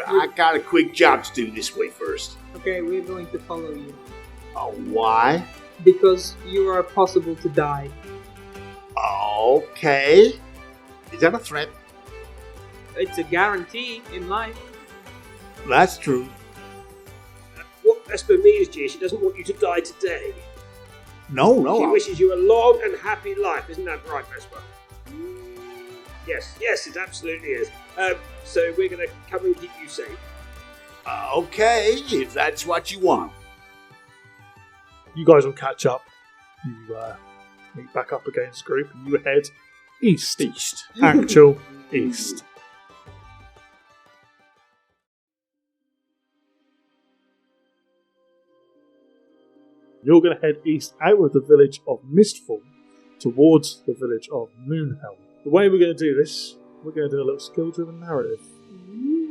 I got a quick job to do this way first. Okay, we're going to follow you. Why? Because you are possible to die. Okay. Is that a threat? It's a guarantee in life. That's true. What Vesper means, G, she doesn't want you to die today. No. She wishes you a long and happy life. Isn't that right, Vesper? Yes, it absolutely is. So we're going to come and keep you safe. Okay, if that's what you want. You guys will catch up. You meet back up against the group and you head East. Actual east. You're going to head east out of the village of Mistfall towards the village of Moonhelm. The way we're going to do this, we're going to do a little skill-driven narrative.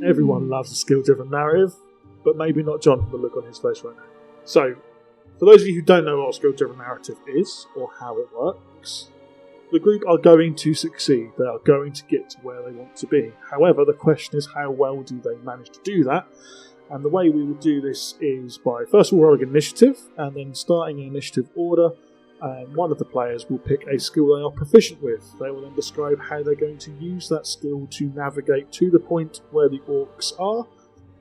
Everyone loves a skill-driven narrative, but maybe not John from the look on his face right now. So, for those of you who don't know what a skill-driven narrative is, or how it works, the group are going to succeed. They are going to get to where they want to be. However, the question is, how well do they manage to do that? And the way we will do this is by first of all rolling initiative, and then starting in initiative order. One of the players will pick a skill they are proficient with. They will then describe how they're going to use that skill to navigate to the point where the orcs are.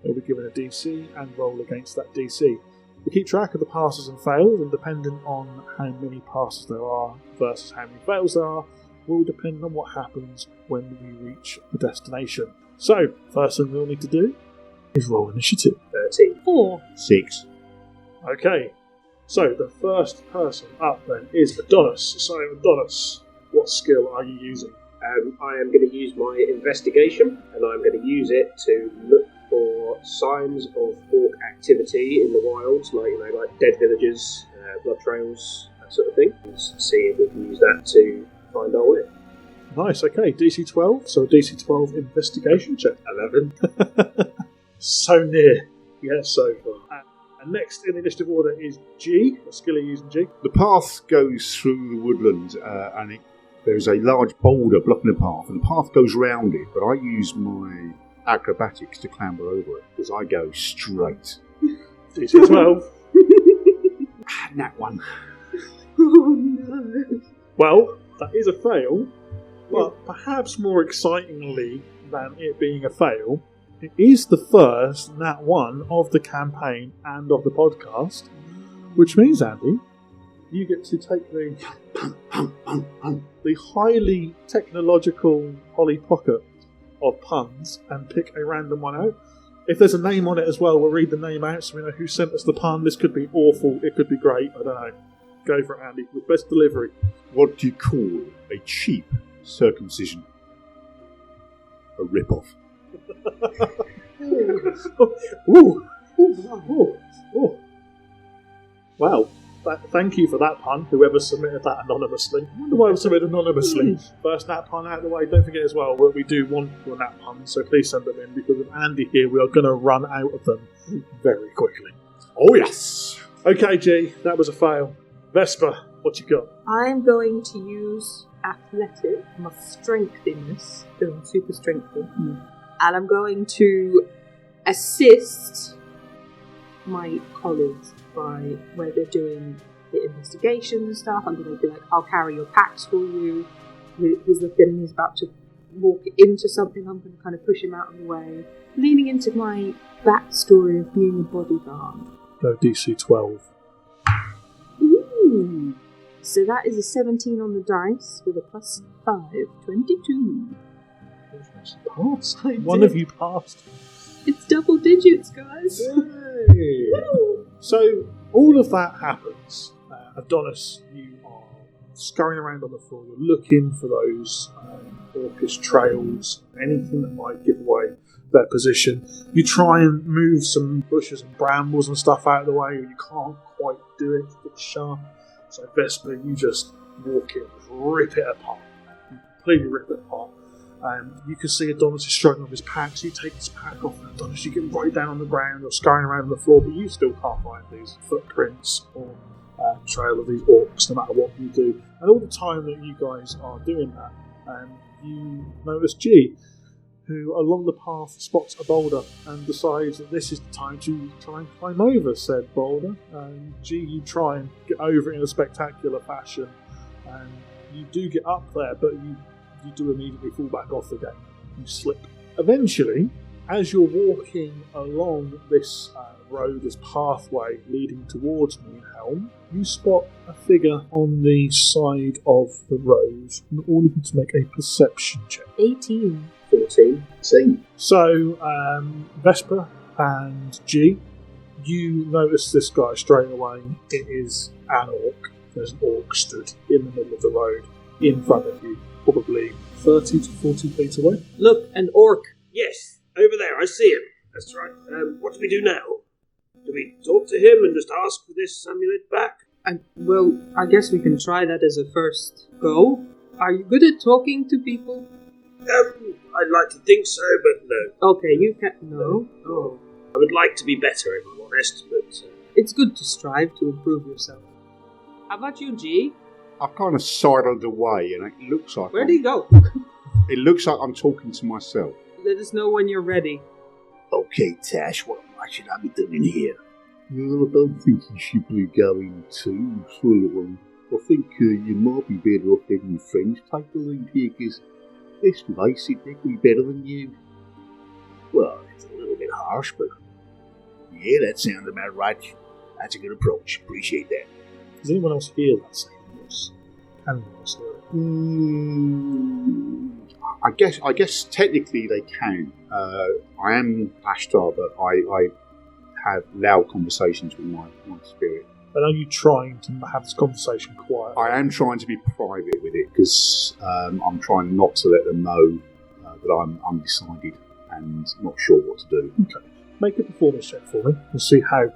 They'll be given a DC and roll against that DC. We keep track of the passes and fails, and depending on how many passes there are versus how many fails there are, will depend on what happens when we reach the destination. So, first thing we'll need to do is roll initiative. 13. 4. 6. Okay, so the first person up then is Adonis. So Adonis, what skill are you using? I am going to use my investigation, and I'm going to use it to look for signs of orc activity in the wilds, like dead villages, blood trails, that sort of thing, and see if we can use that to find our way. Nice, okay, DC 12, so a DC 12 investigation check. 11. So near. Yeah, so far. And next in the initiative order is G. What skill are you using, G? The path goes through the woodland, and there's a large boulder blocking the path, and the path goes round it, but I use my acrobatics to clamber over it, because I go straight. DC 12. Nat 1. Oh no. Well, that is a fail, but perhaps more excitingly than it being a fail, it is the first Nat 1 of the campaign and of the podcast, which means, Andy, you get to take the highly technological Polly Pocket of puns and pick a random one out. If there's a name on it as well, we'll read the name out so we know who sent us the pun. This could be awful, it could be great, I don't know. Go for it, Andy, with best delivery. What do you call a cheap circumcision? A rip-off. Ooh. Ooh. Wow. Thank you for that pun, whoever submitted that anonymously. I wonder why it was submitted anonymously. First Nat pun out of the way. Don't forget as well, we do want your Nat puns, so please send them in, because with Andy here, we are going to run out of them very quickly. Oh, yes! Okay, G, that was a fail. Vesper, what you got? I'm going to use athletic, my strength in this, because I'm super strengthy, and I'm going to assist my colleagues by where they're doing the investigations and stuff. I'm going to be like, I'll carry your packs for you. He's looking, he's about to walk into something, I'm going to kind of push him out of the way, leaning into my backstory of being a bodyguard. Go DC 12. Ooh. So that is a 17 on the dice with a plus 5, 22. Passed. I One did. of you passed. It's double digits, guys. Yay. So all of that happens. Adonis, you are scurrying around on the floor. You're looking for those orcish trails, anything that might give away their position. You try and move some bushes and brambles and stuff out of the way, but you can't quite do it. It's sharp. So Vesper, you just walk in, rip it apart. You completely rip it apart. You can see Adonis is struggling with his pack, so you take his pack off, and Adonis, you get right down on the ground, you're scurrying around on the floor, but you still can't find these footprints or trail of these orcs, no matter what you do. And all the time that you guys are doing that, you notice G, who along the path spots a boulder and decides that this is the time to try and climb over said boulder. G, you try and get over it in a spectacular fashion, and you do get up there, but you do immediately fall back off again. You slip. Eventually, as you're walking along this road, this pathway leading towards Moonhelm, you spot a figure on the side of the road, and all of you to make a perception check. 18. 14. Same. So, Vesper and G, you notice this guy straight away. It is an orc. There's an orc stood in the middle of the road in front of you. probably 30 to 40 feet away. Look, an orc. Yes, over there, I see him. That's right. What do we do now? Do we talk to him and just ask for this amulet back? Well, I guess we can try that as a first go. Are you good at talking to people? I'd like to think so, but no. Okay, you can... No? Oh. I would like to be better, if I'm honest, but... It's good to strive to improve yourself. How about you, G? I've kind of sidled away, and it looks like Where'd he go? It looks like I'm talking to myself. Let us know when you're ready. Okay, Tash, what should I be doing here? Well, I don't think you should be going too full on. I think you might be better off letting your friends take the lead here, because let's face it, they'd be better than you. Well, it's a little bit harsh, but yeah, that sounds about right. That's a good approach. Appreciate that. Does anyone else hear that same voice? Can anyone else hear it? I guess technically they can. I am Ashtar, but I have loud conversations with my spirit. And are you trying to have this conversation quiet? I am trying to be private with it, because I'm trying not to let them know that I'm undecided and not sure what to do. Okay. Make a performance check for me. We'll see how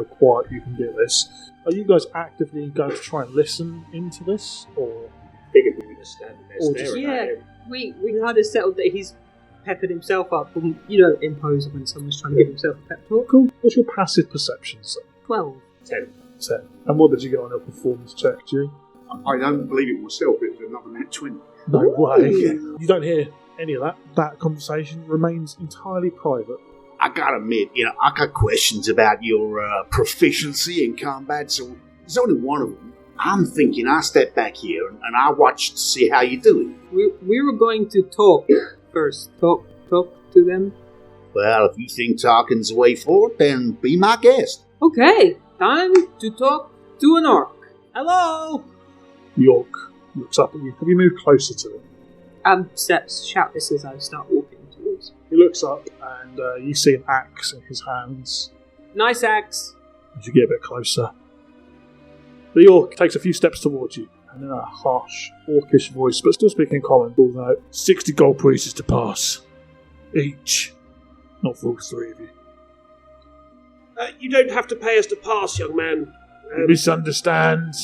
quiet you can get this. Are you guys actively going to try and listen into this, or Figured we were just standing there Or staring just- at him. We had it settled that he's peppered himself up. And you don't impose when someone's trying to give himself a pep talk. cool? What's your passive perception? So 12. 10. 10. And what did you get on your performance check, G? I don't believe it myself. It was another Nat 20. No way. You don't hear any of that. That conversation remains entirely private. I gotta admit, I got questions about your proficiency in combat, so there's only one of them. I'm thinking I step back here and I watch to see how you do it. We were going to talk first. Talk to them. Well, if you think talking's the way forward, then be my guest. Okay, time to talk to an orc. Hello! York looks up at you. Have you moved closer to him? Shout this as I start walking towards. He looks up and you see an axe in his hands. Nice axe. As you get a bit closer, the York takes a few steps towards you, and in a harsh, orcish voice, but still speaking common, calls out, 60 gold pieces to pass. Each. Not for all three of you. You don't have to pay us to pass, young man. You misunderstand.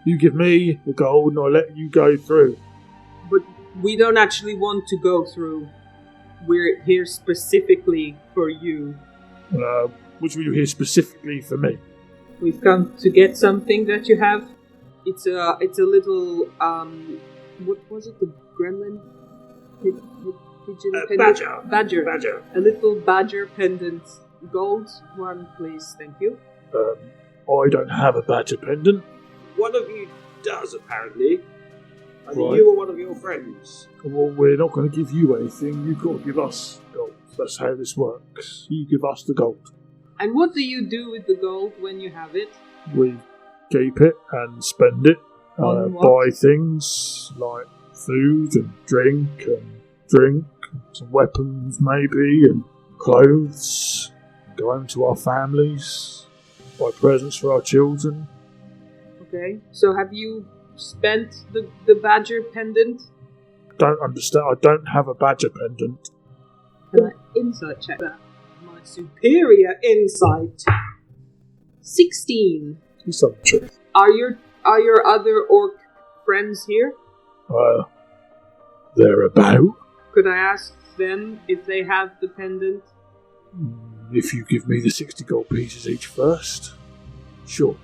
You give me the gold and I let you go through. But we don't actually want to go through. We're here specifically for you. Which were you here specifically for me? We've come to get something that you have. It's a little what was it? The gremlin? Pigeon pendant? Badger. A little badger pendant. Gold one, please. Thank you. I don't have a badger pendant. One of you does, apparently. Either Right. you or one of your friends. Well, we're not going to give you anything. You've got to give us gold. That's how this works. You give us the gold. And what do you do with the gold when you have it? We keep it and spend it. On what? Buy things like food and drink, some weapons maybe, and clothes. Go home to our families. Buy presents for our children. Okay. So have you spent the badger pendant? Don't understand. I don't have a badger pendant. Can I insight check that? My superior insight. 16. You tell the truth. Are your other orc friends here? They're about. Could I ask them if they have the pendant? If you give me the 60 gold pieces each first. Sure.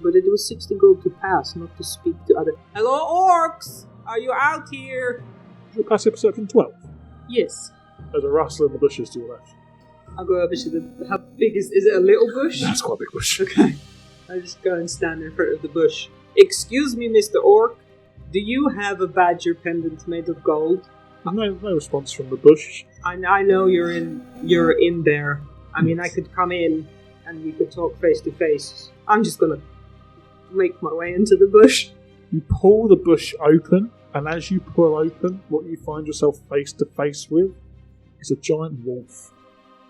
But it was 60 gold to pass, not to speak to other. Hello, orcs! Are you out here? Your passive perception 12. Yes. There's a rustle in the bushes to your left. I'll go over to the. How big is it? A little bush? That's quite a big bush. Okay. I just go and stand in front of the bush. Excuse me, Mr. Orc. Do you have a badger pendant made of gold? No response from the bush. I know you're in there. I mean, I could come in and we could talk face to face. I'm just gonna make my way into the bush. You pull the bush open, and as you pull open, what you find yourself face to face with is a giant wolf.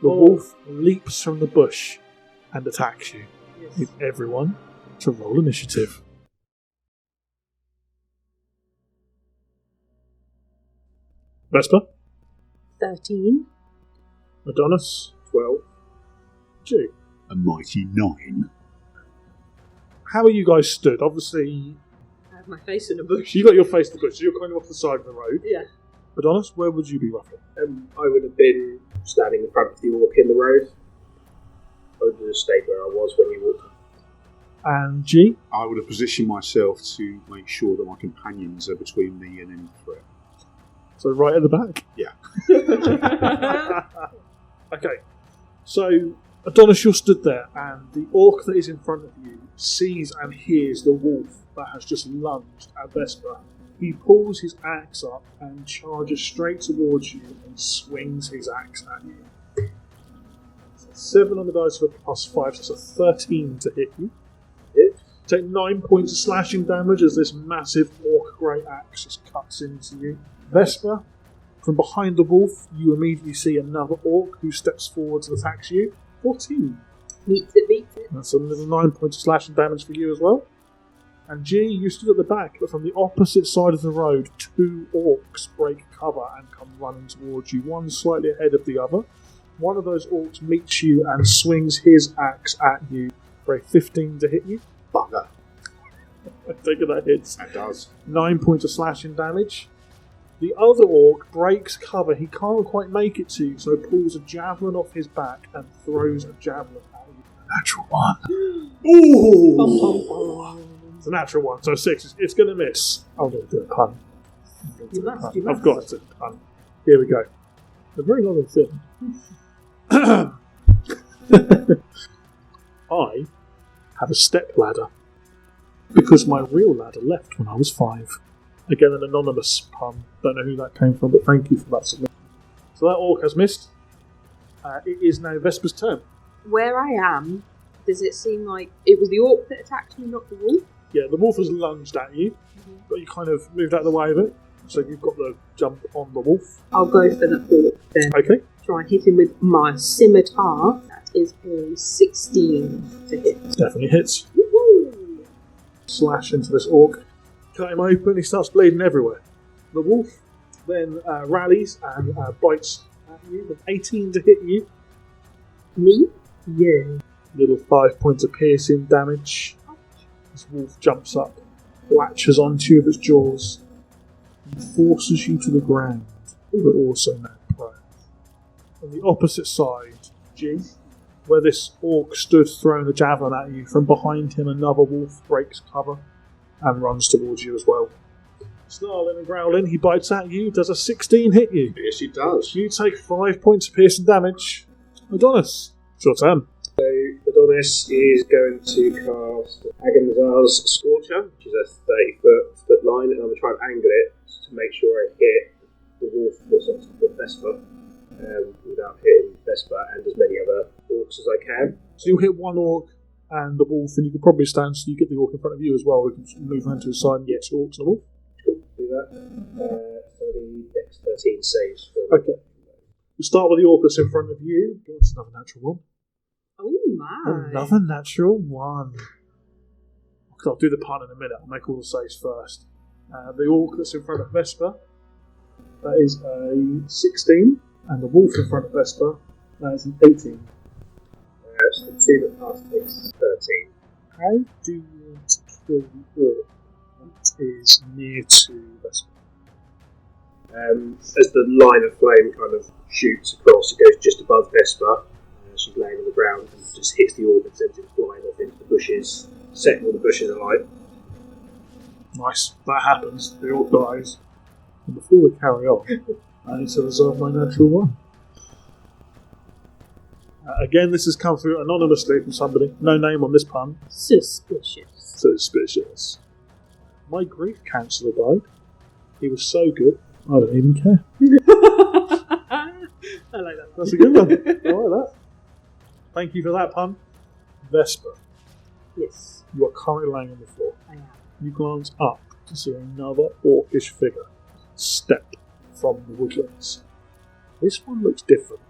The wolf leaps from the bush and attacks you. Yes. Need everyone to roll initiative. Vesper? 13. Adonis? 12. G. A mighty 9. How are you guys stood? Obviously, I have my face in a bush. you got your face to the bush, so you're kind of off the side of the road. Yeah. Adonis, where would you be roughly? I would have been standing in front of the orc in the road. I would have just stayed where I was when you walked. And G? I would have positioned myself to make sure that my companions are between me and any threat. So right at the back? Yeah. Okay. So, Adonis, you're stood there, and the orc that is in front of you sees and hears the wolf that has just lunged at Vesper. He pulls his axe up and charges straight towards you and swings his axe at you. 7 on the dice for +5, so it's a 13 to hit you. Take 9 points of slashing damage as this massive orc great axe just cuts into you. Vesper, from behind the wolf, you immediately see another orc who steps forwards and attacks you. 14. Beats it. That's another 9 points of slashing damage for you as well. And G, you stood at the back, but from the opposite side of the road, 2 orcs break cover and come running towards you, one slightly ahead of the other. One of those orcs meets you and swings his axe at you for a 15 to hit you. Bugger. I take it that hits. That does. 9 points of slashing damage. The other orc breaks cover. He can't quite make it to you, so pulls a javelin off his back and throws a javelin at you. Natural 1. Ooh! It's a natural 1, so 6. It's going to miss. I'm going to do a pun. I've got to do a pun. Here we go. A very long and thin. I have a step ladder because my real ladder left when I was 5. Again, an anonymous pun. Don't know who that came from, but thank you for that submission. So that orc has missed. It is now Vesper's turn. Where I am, does it seem like it was the orc that attacked me, not the wolf? Yeah, the wolf has lunged at you, but you kind of moved out of the way of it, so you've got the jump on the wolf. I'll go for the orc then. Okay. Try and hit him with my scimitar. That is a 16 to hit. Definitely hits. Woohoo! Slash into this orc. Cut him open, he starts bleeding everywhere. The wolf then rallies and bites at you with 18 to hit you. Me? Yeah. Little 5 points of piercing damage. This wolf jumps up, latches onto you with its jaws, and forces you to the ground, but also now prone. On the opposite side, G, where this orc stood throwing a javelin at you, from behind him another wolf breaks cover and runs towards you as well. Snarling and growling, he bites at you. Does a 16 hit you? Yes, it does. You take 5 points of piercing damage. Adonis, it's your turn. So Adonis is going to cast Agamazar's Scorcher, which is a 30-foot line, and I'm going to try and angle it to make sure I hit the wolf that's on top of Vesper without hitting Vesper and as many other orcs as I can. So you'll hit one orc and the wolf, and you can probably stand so you get the orc in front of you as well. We can move around to the side and get 2 orcs and a wolf. Cool, do that. So the next 13 saves. For Okay. We'll start with the orc that's in front of you. That's another natural 1. Oh my! Another natural 1. I'll do the pun in a minute. I'll make all the saves first. The orc that's in front of Vesper, that is a 16. And the wolf in front of Vesper, that is an 18. So the 2 that passed takes 13. How do you want to kill the orc that is near to Vesper? As the line of flame kind of shoots across, it goes just above Vesper. She's laying on the ground and just hits the orc and sends it flying off into the bushes, setting all the bushes alight. Nice. That happens. The orc dies. And before we carry on, I need to reserve my natural 1. Again, this has come through anonymously from somebody. No name on this pun. Suspicious. Suspicious. My grief counsellor died. He was so good, I don't even care. I like that. That's a good one. I like that. Thank you for that pun. Vesper, Yes, you are currently laying on the floor. I am. You glance up to see another orcish figure step from the woodlands. This one looks different.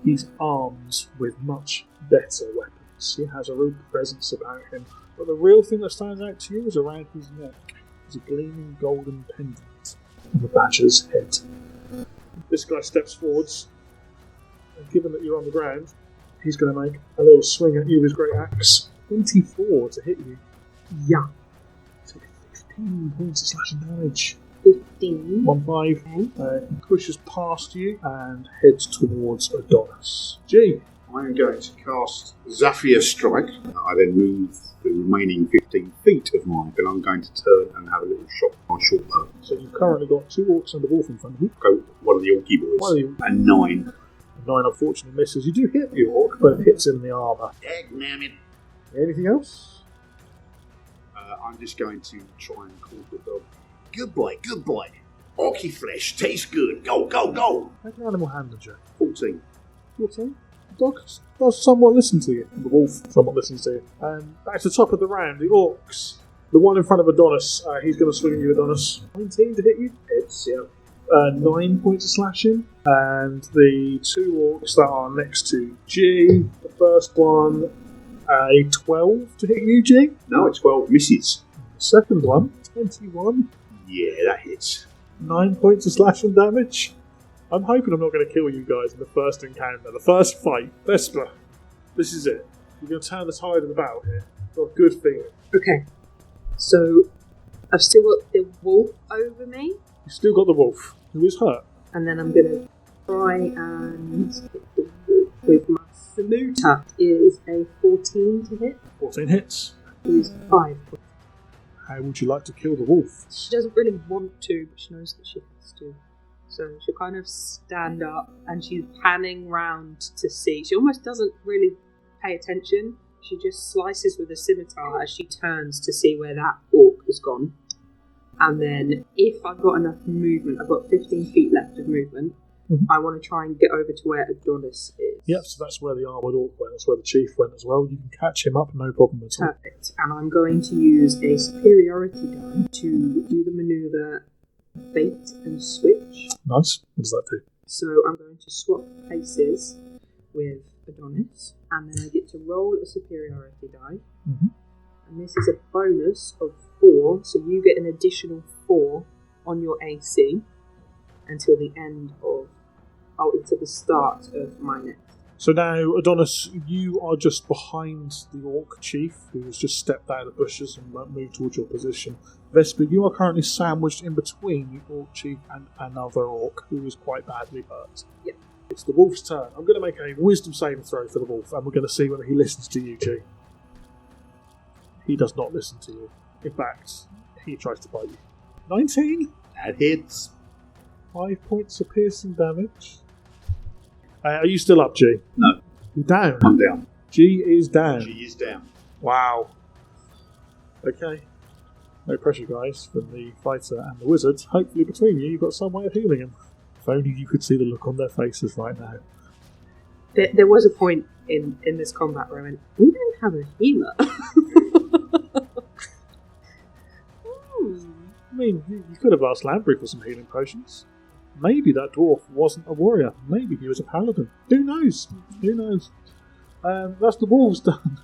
He's armed with much better weapons. He has a real presence about him. But the real thing that stands out to you is around his neck is a gleaming golden pendant of a badger's head. This guy steps forwards, and given that you're on the ground, he's going to make a little swing at you with his great axe. 24 to hit you. Yeah. Take 15 points of slashing damage. 15. 1-5. He pushes past you and heads towards Adonis. G. I am going to cast Zafir Strike. I then move the remaining 15 feet of mine, and I'm going to turn and have a little shot with my short bow. So you've currently got 2 orcs and a wolf in front of you. Go one of the Orky boys. One of the- And 9. 9 unfortunately misses. You do hit the orc, but it hits him in the armour. Dagnammit. Anything else? I'm just going to try and call the dog. Good boy, good boy. Orky flesh tastes good. Go, go, go. Make an animal handling check. 14. 14. The dog does somewhat listen to you. The wolf somewhat listens to you. Back to the top of the round, the orcs. The one in front of Adonis, he's going to swing at you, Adonis. 19 to hit you. Hits, yeah. 9 points of slashing. And the 2 orcs that are next to G. The first one, a 12 to hit you, G. No, it's 12 misses. The second one, 21. Yeah, that hits. 9 points of slashing damage. I'm hoping I'm not going to kill you guys in the first encounter, the first fight. Vesper, this is it. You're going to turn the tide of the battle here. Got a good feeling. Okay. So, I've still got the wolf over me, You've still got the wolf, who is hurt. and then I'm going to try and hit the wolf with my Samuta. Is a 14 to hit. 14 hits. Is 5. How would you like to kill the wolf? She doesn't really want to, but she knows that she has to. So she'll kind of stand up and she's panning round to see. She almost doesn't really pay attention. She just slices with a scimitar as she turns to see where that orc has gone. And then if I've got enough movement, I've got 15 feet left of movement, I want to try and get over to where Adonis is. Yep, so that's where the armoured orc went. That's where the chief went as well. You can catch him up, no problem at all. Perfect. And I'm going to use a superiority die to do the manoeuvre bait and switch. Nice. What does that do? So I'm going to swap places with Adonis, and then I get to roll a superiority die. Mhm. And this is a bonus of 4, so you get an additional 4 on your AC until the end of, until the start of my next. So now, Adonis, you are just behind the orc chief, who has just stepped out of the bushes and moved towards your position. Vesper, you are currently sandwiched in between the orc chief and another orc, who is quite badly hurt. Yep. It's the wolf's turn. I'm going to make a wisdom saving throw for the wolf, and we're going to see whether he listens to you, G. He does not listen to you. In fact, he tries to bite you. 19? That hits. 5 points of piercing damage. Are you still up, G? No. You're down. I'm down. G is down. She is down. Wow. Okay. No pressure, guys, from the fighter and the wizard. Hopefully between you, you've got some way of healing him. If only you could see the look on their faces right now. There was a point in this combat where I went, we don't have a healer. I mean, you could have asked Lamprey for some healing potions. Maybe that dwarf wasn't a warrior. Maybe he was a paladin. Who knows? Who knows? That's the wolves done.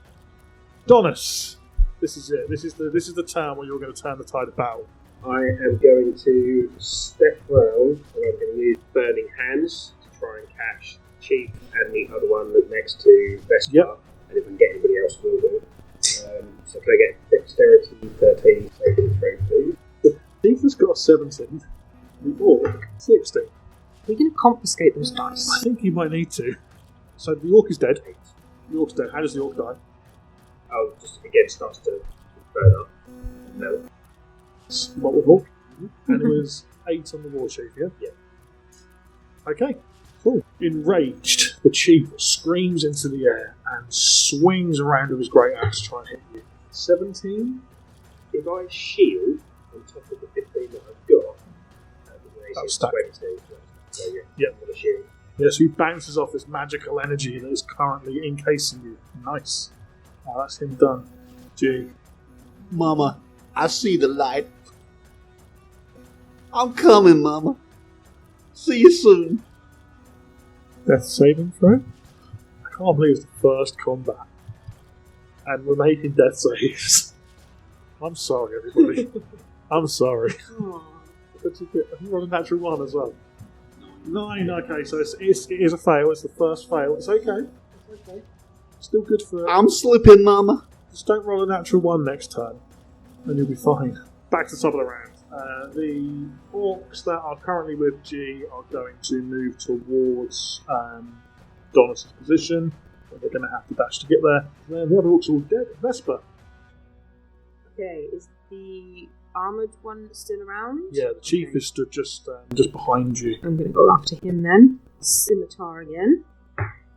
Donis, this is it. This is the turn where you're going to turn the tide of battle. I am going to step round and I'm going to use Burning Hands to try and catch Chief and the other one next to Vesper. Yep. And if I can get anybody else, we'll do. So can I get Dexterity 13 saving throw, please? Chief has got a 17. The orc, 16. We're going to confiscate those dice. I think you might need to. So the orc is dead. The orc's dead. How does the orc die? Oh, just again starts to burn up. No. What with orc? And it was 8 on the war chief, yeah? Yeah. Okay, cool. Enraged, the chief screams into the air and swings around with his great axe to try and hit you. 17? If I shield on top of the 15 that I've got, That'll it's stack. 22. So yeah, Yeah. I'm going to shield. Yeah, so he bounces off this magical energy that is currently encasing you. Nice. Now that's him done. G. Mama, I see the light. I'm coming, Mama. See you soon. Death saving throw? I can't believe it's the first combat. And we're making death saves. I'm sorry, everybody. I'm sorry. Aw. But you rolled a natural 1 as well. 9, okay, so it is a fail. It's the first fail. It's okay. It's okay. Still good for... I'm slipping, Mama. Just don't roll a natural 1 next turn, and you'll be fine. Back to the top of the round. The orcs that are currently with G are going to move towards Donis' position. They're going to have to dash to get there. And then the other orcs are all dead. Vesper. Okay, is the armoured one still around? Yeah, the chief is stood just behind you. I'm going to go after him then. Scimitar again.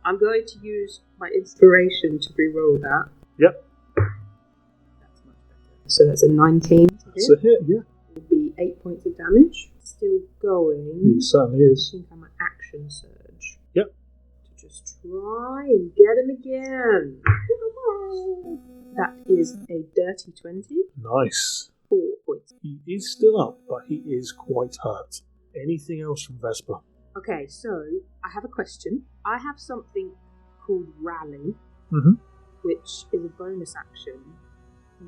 I'm going to use my inspiration to re-roll that. Yep. That's much better. So that's a 19. That's a hit, yeah. It will be 8 points of damage. Still going. He certainly is. I think I'm an action surge. Yep. To just try and get him again. That is a dirty 20. Nice. 4 points. He is still up, but he is quite hurt. Anything else from Vesper? Okay, so I have a question. I have something called Rally, which is a bonus action.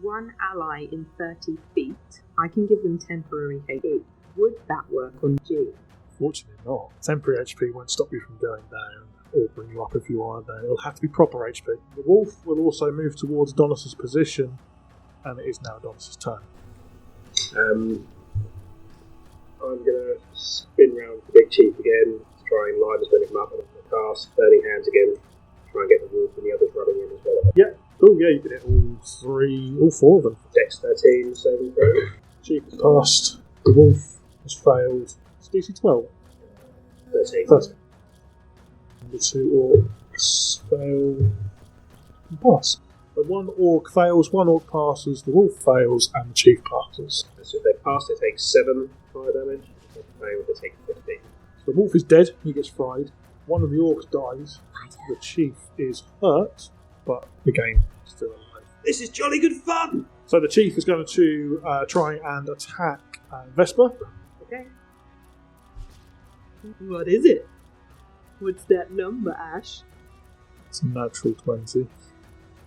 One ally in 30 feet, I can give them temporary HP. Would that work on G? Fortunately not. Temporary HP won't stop you from going down or bring you up if you are there. It'll have to be proper HP. The wolf will also move towards Donis' position, and it is now Donis' turn. I'm going to spin round the big chief again to try and line as many of them up, and I'm going to cast Burning Hands again, try and get the wolf and the others running in as well. Yeah. Oh yeah, you can hit all 4 of them. Dex 13 saving throw. Chief has passed. The wolf has failed. It's DC 12. 13. The 2 orcs fail and pass. So 1 orc fails, 1 orc passes, the wolf fails, and the chief passes. So if they pass, they take 7 fire damage. If they fail, they take 15. So the wolf is dead, he gets fried. 1 of the orcs dies. The chief is hurt, but the game is still alive. This is jolly good fun! So the chief is going to try and attack Vesper. Okay. What is it? What's that number, Ash? It's a natural 20.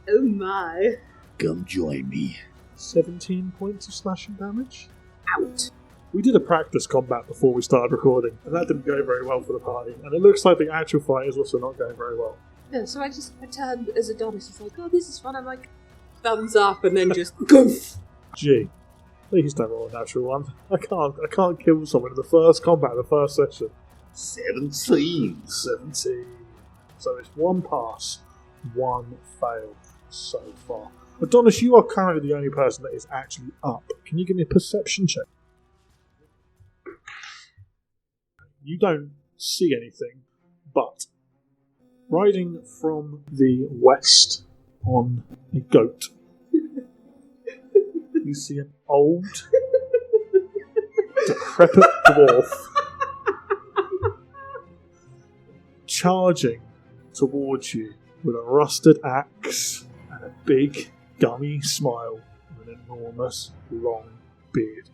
Oh my. Come join me. 17 points of slashing damage. Out. We did a practice combat before we started recording, and that didn't go very well for the party. And it looks like the actual fight is also not going very well. Yeah, so I turned as Adonis. It's like, oh, this is fun. I'm like, thumbs up, and then just goof. Gee, please don't roll a natural 1. I can't kill someone in the first combat, the first session. 17. 17. So it's 1 pass, 1 fail so far. Adonis, you are currently the only person that is actually up. Can you give me a perception check? You don't see anything, but riding from the west on a goat, you see an old, decrepit dwarf charging towards you with a rusted axe and a big, gummy smile with an enormous, long beard.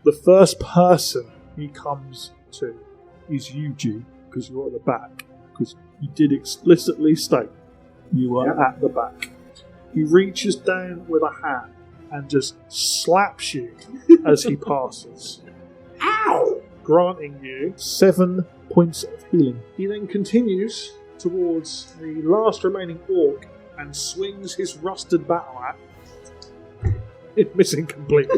The first person he comes to is you, G, because you're at the back, because you did explicitly state you are at the back. He reaches down with a hand and just slaps you as he passes. Ow! Granting you 7 points of healing. He then continues towards the last remaining orc and swings his rusted battle axe. It's missing completely.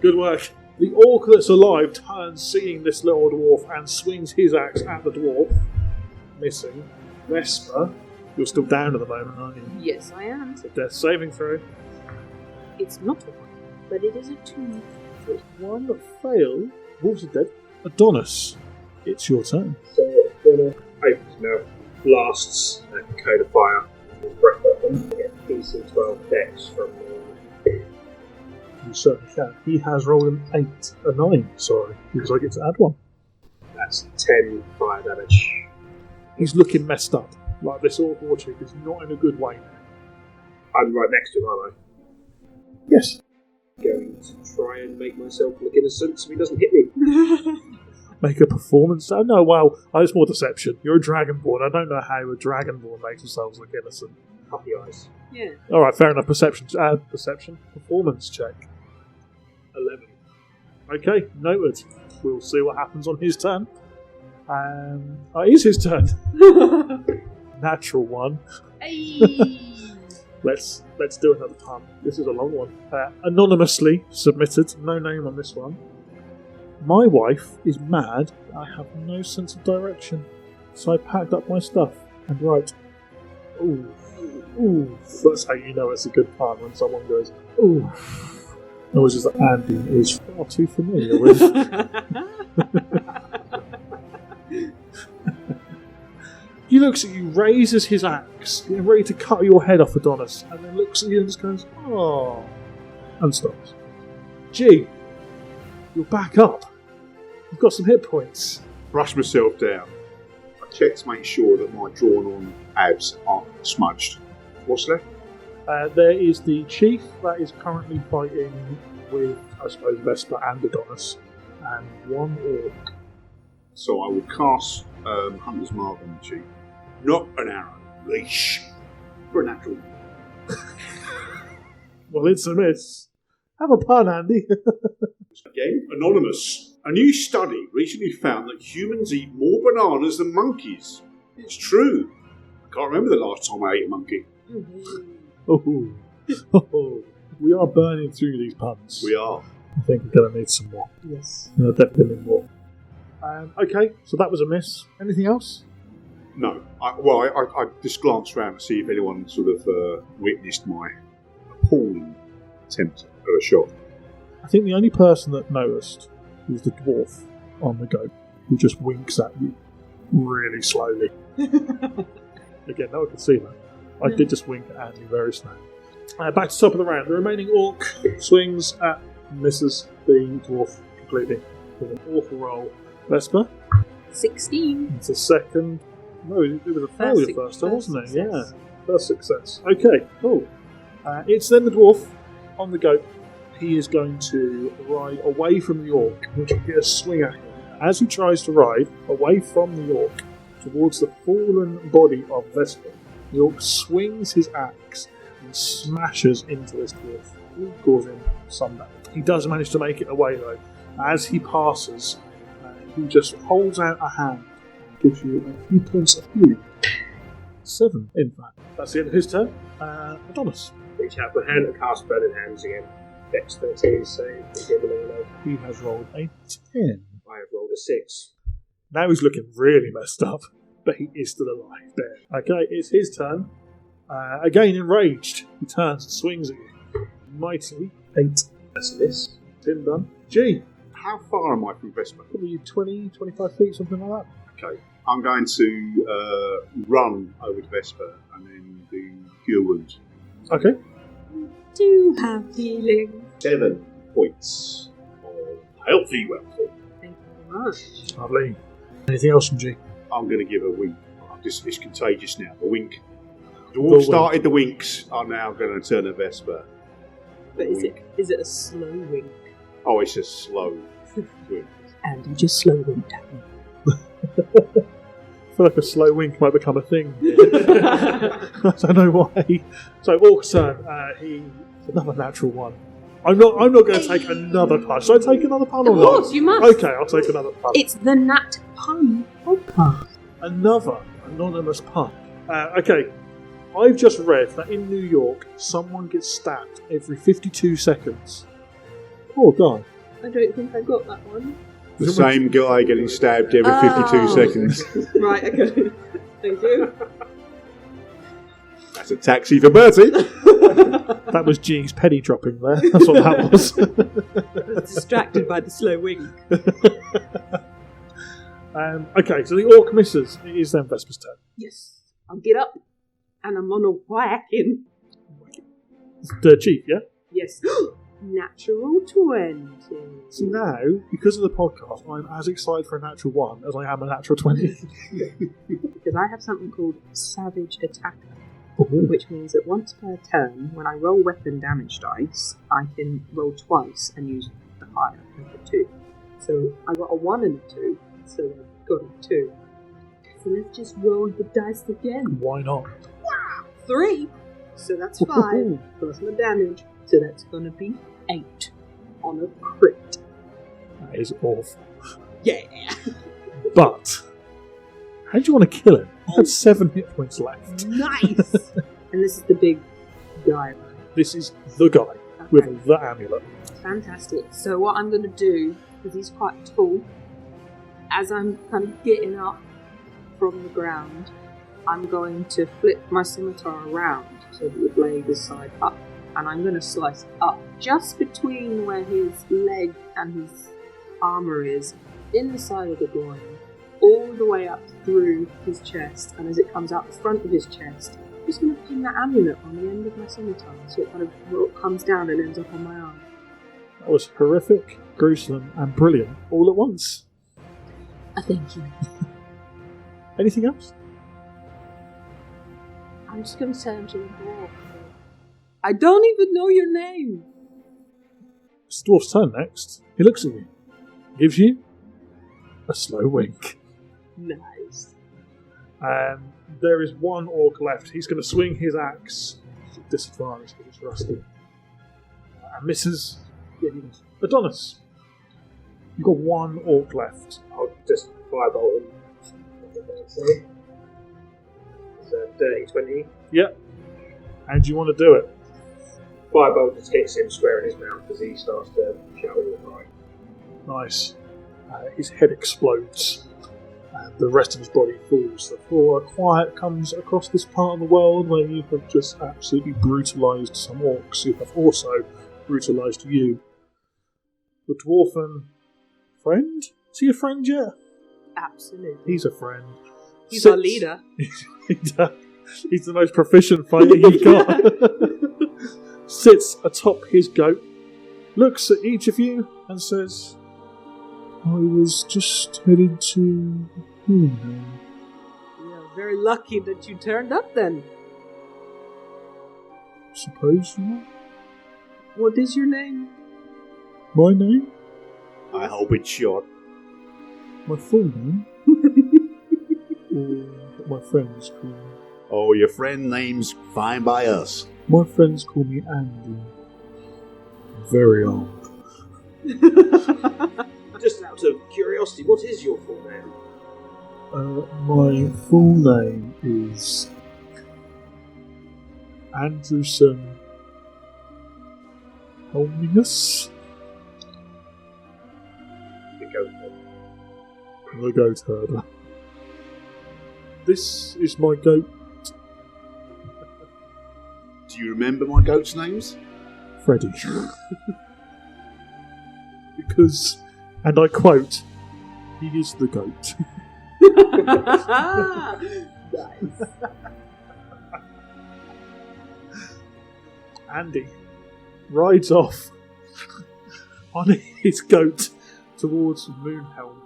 Good work. The orc that's alive turns, seeing this little dwarf, and swings his axe at the dwarf. Missing. Vesper, you're still down at the moment, aren't you? Yes, I am. It's a death saving throw. It's not a 1, but it is a 2. So it's 1 that failed. Wolves are dead. Adonis, it's your turn. So I'm going to open his mouth, blasts a cone of fire, and breath weapon. Get DC 12 dex from You certainly can. He has rolled an 9, because I get to add 1. That's 10 fire damage. He's looking messed up. Like this orc chick is not in a good way now. I'm right next to him, aren't I? Yes. Going to try and make myself look innocent so he doesn't hit me. Make a performance. Oh no, well, it's more deception. You're a dragonborn. I don't know how a dragonborn makes themselves look innocent. Puppy eyes. Yeah. Alright, fair enough. Perception. Performance check. 11. Okay, noted. We'll see what happens on his turn. It is his turn. Natural one. Hey. Let's do another pun. This is a long one. Anonymously submitted. No name on this one. My wife is mad. I have no sense of direction, so I packed up my stuff and write. Ooh. Ooh. That's how you know it's a good pun, when someone goes, ooh. Noises that Andy is far too familiar with. He looks at you, raises his axe, getting ready to cut your head off, Adonis, and then looks at you and just goes, oh, and stops. Gee, you're back up. You've got some hit points. Brush myself down. I check to make sure that my drawn-on abs aren't smudged. What's left? There is the chief that is currently fighting with, I suppose, Vesper and Adonis, and one orc. So I will cast Hunter's Mark on the chief. Not an arrow. Leash. For a natural. Well, it's a miss. Have a pun, Andy. Again, anonymous. A new study recently found that humans eat more bananas than monkeys. It's true. I can't remember the last time I ate a monkey. Oh. We are burning through these puns. We are. I think we're going to need some more. Yes. No, definitely more. Okay, so that was a miss. Anything else? No. I just glanced around to see if anyone sort of witnessed my appalling attempt at a shot. I think the only person that noticed is the dwarf on the goat, who just winks at you really slowly. Again, no one could see that. I did just wink at Andy very slowly. Back to top of the round. The remaining orc swings at misses the dwarf completely with an awful roll. Vesper? 16. It's a second. No, it was a failure first time, wasn't it? success. Yeah. First success. Okay, cool. It's then the dwarf on the goat. He is going to ride away from the orc, which will get a swing at him. As he tries to ride away from the orc towards the fallen body of Vesper, the orc swings his axe and smashes into this dwarf, causing some damage. He does manage to make it away though. As he passes, he just holds out a hand and gives you a few points of healing. 7, in fact. That's the end of his turn. Adonis. Reach out my hand and cast Burning Hands again. Dex 13, save. He has rolled a 10. I have rolled a 6. Now he's looking really messed up, but he is still alive there. Okay, it's his turn. Again, enraged, he turns and swings at you. Mighty 8. That's a miss. Tim done. G. How far am I from Vesper? Probably 20, 25 feet, something like that. Okay. I'm going to run over to Vesper and then do Cure Wounds. Okay. Do have healing. 7 points of healthy wealthy. Thank you very much. Lovely. Anything else from G? I'm going to give a wink. It's contagious now. The wink. Dwarf started the winks. I'm now going to turn to Vesper. But is it a slow wink? Oh, it's a slow wink. And you just slow winked at me. I feel like a slow wink might become a thing. I don't know why. So Orc's turn. Another natural one. I'm not going to take another pun. Should I take another pun or not? Of course, you must. Okay, I'll take another pun. It's the Nat Pun Podcast. Another anonymous pun. Okay, I've just read that in New York, someone gets stabbed every 52 seconds. Poor guy. I don't think I got that one. The same guy getting stabbed every 52 seconds. Right, okay. Thank you. That's a taxi for Bertie. That was G's penny dropping there. That's what that was. I was distracted by the slow wink. Okay, so the orc misses. It is then Vesper's turn. Yes. I'll get up and I'm on a whack him. The chief, yeah? Yes. Natural 20. So now, because of the podcast, I'm as excited for a natural 1 as I am a natural 20. Because I have something called Savage Attacker, which means that once per turn, when I roll weapon damage dice, I can roll twice and use the higher of the 2. So I got a 1 and a 2, so I've got a 2. So let's just roll the dice again. Why not? 3! So that's 5 plus my damage. So that's going to be 8 on a crit. That is awful. Yeah. But how do you want to kill him? He had 7 hit points left. Nice. And this is the big guy, right? This is the guy with the amulet. Fantastic. So what I'm going to do, because he's quite tall, as I'm kind of getting up from the ground, I'm going to flip my scimitar around so that the blade is side up, and I'm going to slice up just between where his leg and his armour is, in the side of the groin, all the way up through his chest, and as it comes out the front of his chest, I'm just going to pin that amulet on the end of my scimitar so it kind of comes down and ends up on my arm. That was horrific, gruesome, and brilliant all at once. Thank you. Anything else? I'm just going to turn to the dwarf. I don't even know your name. It's the dwarf's turn next. He looks at you, gives you a slow wink. Nice. And there is one orc left. He's going to swing his axe at disadvantage because it's rusty. And misses. Adonis, you've got one orc left. I'll just firebolt him. It's a dirty 20. Yep. How do you want to do it? Firebolt just hits him square in his mouth as he starts to shout all the time. Nice. His head explodes. And the rest of his body falls. The floor. Quiet comes across this part of the world where you have just absolutely brutalised some orcs who have also brutalised you. The dwarfen friend? Is he a friend yet? Absolutely. He's a friend. He's our leader. He's the most proficient fighter you've got. Sits atop his goat, looks at each of you and says, I was just headed to... We are very lucky that you turned up then. Suppose you are? What is your name? My name? I hope it's short. My full name? Or what my friends call me? Oh, your friend name's fine by us. My friends call me Andy. I'm very old. Just out of curiosity, what is your full name? My full name is Andrewson Helmingus. The goat herder. This is my goat, Do you remember my goat's names? Freddy. Because, and I quote, he is the goat. Nice. Andy rides off on his goat towards Moonhelm.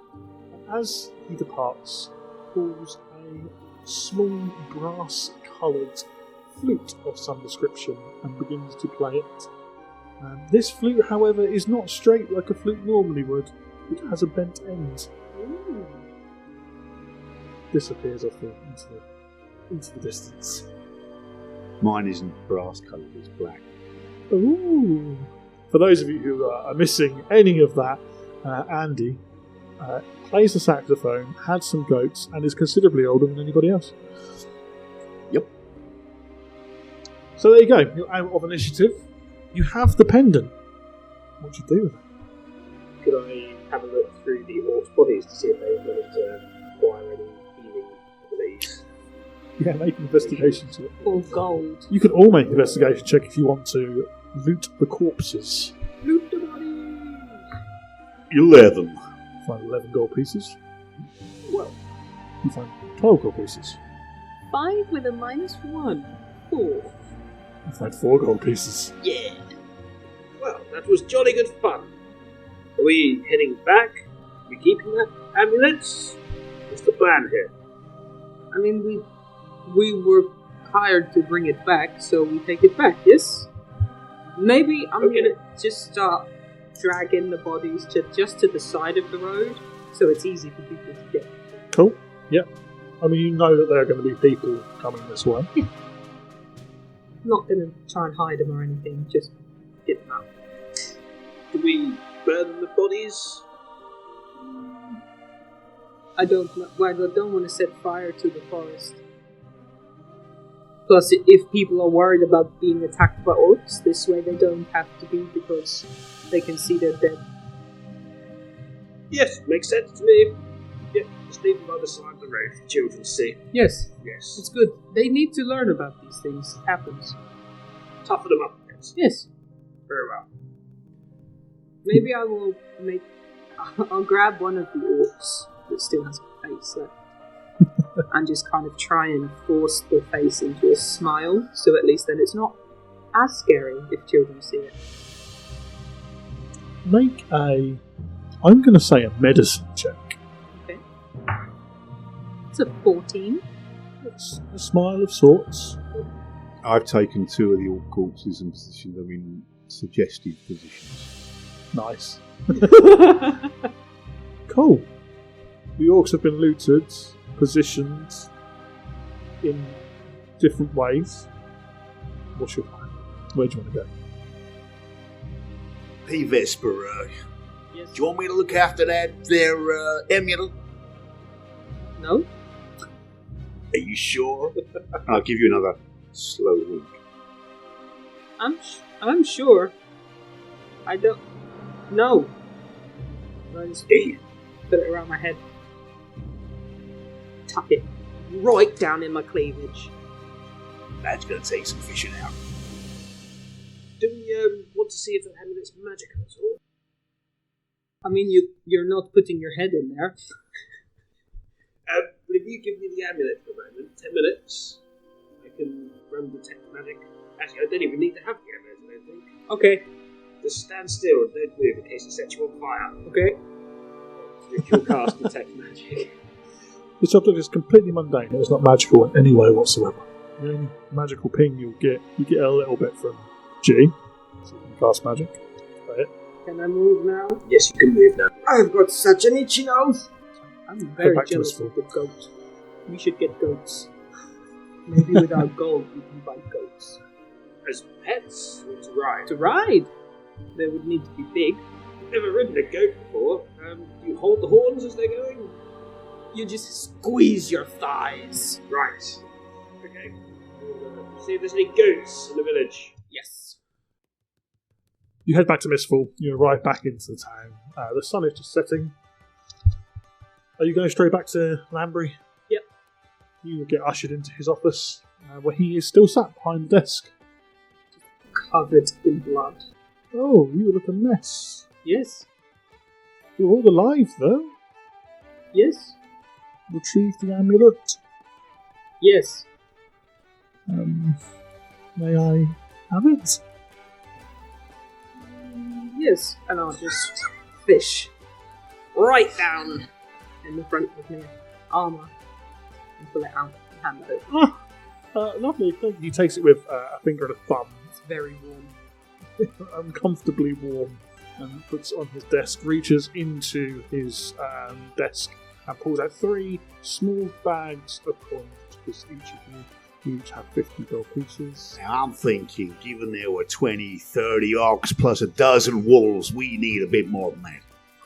As he departs, pulls a small brass-coloured flute of some description and begins to play it. This flute, however, is not straight like a flute normally would. It has a bent end. Ooh. Disappears off into the distance. Mine isn't brass coloured, it's black. Ooh! For those of you who are missing any of that, Andy plays the saxophone, had some goats, and is considerably older than anybody else. Yep. So there you go. You're out of initiative. You have the pendant. What do you do with it? Could I have a look through the orcs' bodies to see if they've managed to acquire any healing abilities? Yeah, make an investigation check. All gold. You can all make an investigation check if you want to loot the corpses. Loot the bodies. 11. Find 11 gold pieces. Well, You find 12 gold pieces. 5 with a -1. 4. You find 4 gold pieces. Yeah. Well, that was jolly good fun. Are we heading back? Are we keeping that amulet? What's the plan here? I mean, we were hired to bring it back, so we take it back, yes? Maybe I'm gonna just start dragging the bodies just to the side of the road, so it's easy for people to get. Cool. Yep. I mean, you know that there are going to be people coming this way. I'm not gonna try and hide them or anything, just get them out. Do we burn the bodies? I don't want to set fire to the forest. Plus, if people are worried about being attacked by orcs, this way they don't have to be because they can see they're dead. Yes, makes sense to me. Yeah, just leave them by the side of the road for children to see. Yes, Yes. it's good. They need to learn about these things. It happens. Toughen them up, yes. Yes. Very well. Maybe I will I'll grab one of the orcs that still has a face left and just kind of try and force the face into a smile, so at least then it's not as scary if children see it. Make I'm going to say a medicine check. Okay. It's a 14. It's a smile of sorts. I've taken 2 of the orc corpses and positioned them in suggestive positions. Nice. Cool. The orcs have been looted, positioned in different ways. What's your plan? Where do you want to go? Hey, Vesper, Yes. do you want me to look after their amulet? No? Are you sure? I'll give you another slow wink. I'm sure. I don't. No. I just put it around my head. Tuck it right down in my cleavage. That's going to take some fishing out. Do we want to see if that amulet's magical at all? I mean, you're not putting your head in there. Well, if you give me the amulet for a moment, 10 minutes, I can run detect magic. Actually, I don't even need to have the amulet, I don't think. Okay. Just stand still and don't move in case it sets you on fire. Okay. If you'll cast detect magic. This object is completely mundane. It's not magical in any way whatsoever. The only magical ping you get a little bit from G. So you can cast magic. That's it. Can I move now? Yes, you can move now. I've got such an itchy nose. I'm very back to jealous Mistfall. of the goat. We should get goats. Maybe with our gold we can buy goats. As pets or to ride? To ride! They would need to be big. Never ridden a goat before. Do you hold the horns as they're going? You just squeeze your thighs. Right. Okay. We'll see if there's any goats in the village. Yes. You head back to Mistfall. You arrive back into the town. The sun is just setting. Are you going straight back to Lambury? Yep. You get ushered into his office, where he is still sat behind the desk. Covered in blood. Oh, you look a mess. Yes. You're all alive, though. Yes. Retrieve the amulet. Yes. May I have it? Yes. And I'll just fish right down in the front of my armour and pull it out and hand it over. Lovely. Thank you. He takes it with a finger and a thumb. It's very warm. Uncomfortably warm, and puts it on his desk, reaches into his desk and pulls out 3 small bags of coins, because you each have 50 gold pieces. Now, I'm thinking, given there were 20, 30 orcs plus a dozen wolves, we need a bit more than that.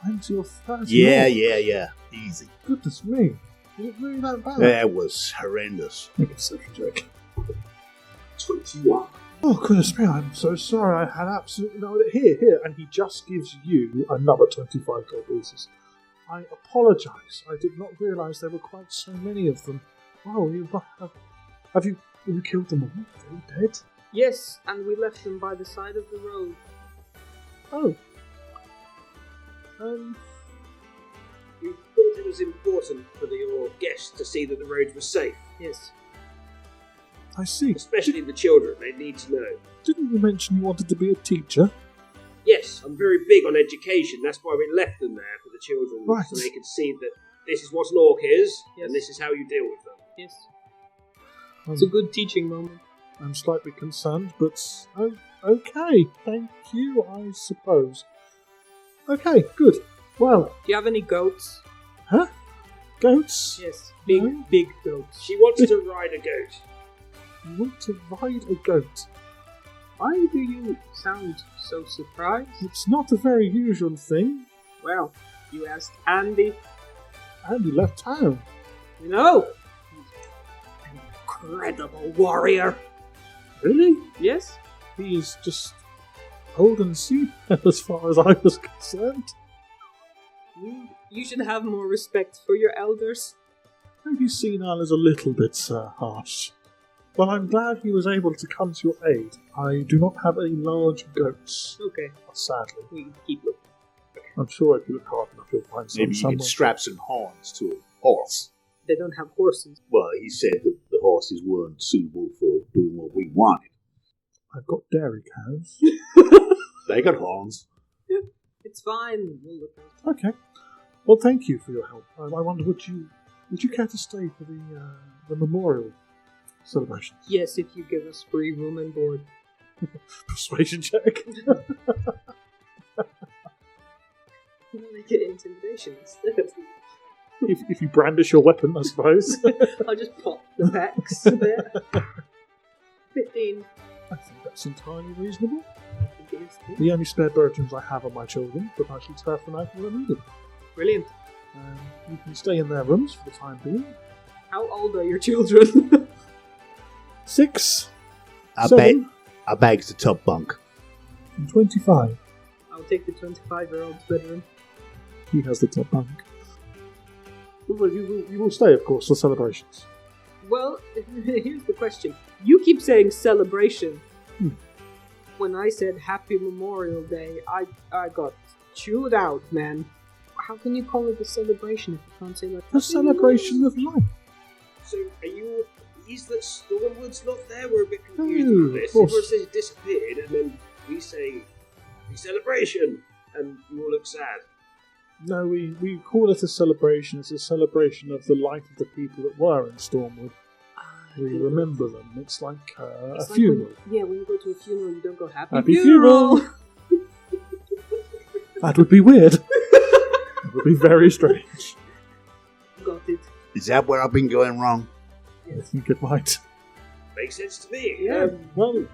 20 or 30? Yeah. Easy. Goodness me. Is it really that bad? That was horrendous. Make a perception check. 21. Oh, goodness me, I'm so sorry. I had absolutely no idea. Here. And he just gives you another 25 gold pieces. I apologise. I did not realise there were quite so many of them. Wow, have you killed them all? Are they dead? Yes, and we left them by the side of the road. Oh. We thought it was important for your guests to see that the roads were safe. Yes. I see. Especially the children, they need to know. Didn't you mention you wanted to be a teacher? Yes, I'm very big on education. That's why we left them there for the children, Right. so they could see that this is what an orc is, Yes. and this is how you deal with them. Yes. It's a good teaching moment. I'm slightly concerned, but okay. Thank you, I suppose. Okay, good. Well, Do you have any goats? huh? Goats? Yes. No. Big goats. She wants to ride a goat. You want to ride a goat? Why do you sound so surprised? It's not a very usual thing. Well, you asked Andy. Andy left town. No! Incredible warrior. Really? Yes? He's just old and seen as far as I was concerned. You should have more respect for your elders. Maybe senile is a little bit harsh. But I'm glad he was able to come to your aid. I do not have any large goats, Okay, sadly. we can keep looking. I'm sure if you look hard enough, you'll find some Maybe you somewhere. could strap some horns to a horse. They don't have horses. Well, he said that the horses weren't suitable for doing what we wanted. I've got dairy cows. They got horns. It's fine. We'll look out. Okay. Well, thank you for your help. I wonder, would you care to stay for the memorial celebrations? Yes, if you give us free room and board. Persuasion check. We'll make it intimidation instead. if you brandish your weapon, I suppose. I'll just pop the pecs a bit. 15. I think that's entirely reasonable. I think it is. The only spare Bertrams I have are my children, but I shall turf them out when I need them. Brilliant. You can stay in their rooms for the time being. How old are your children? 6, I 7, bag's the top bunk. and 25. I'll take the 25-year-old's bedroom. He has the top bunk. Well, you will stay, of course, for celebrations. Well, here's the question. You keep saying celebration. When I said Happy Memorial Day, I got chewed out, man. How can you call it a celebration if you can't say like A celebration of life. So, are you pleased that Stormwood's not there? We're a bit confused No, about this. of course. Everyone says it disappeared, and then we say Happy Celebration, and you all look sad. No, we call it a celebration. It's a celebration of the life of the people that were in Stormwood. We remember them. It's like a It's like funeral. when you go to a funeral, you don't go Happy, Happy funeral! That would be weird. It would be very strange. Got it. Is that where I've been going wrong? I think it might. Makes sense to me. Yeah. Well,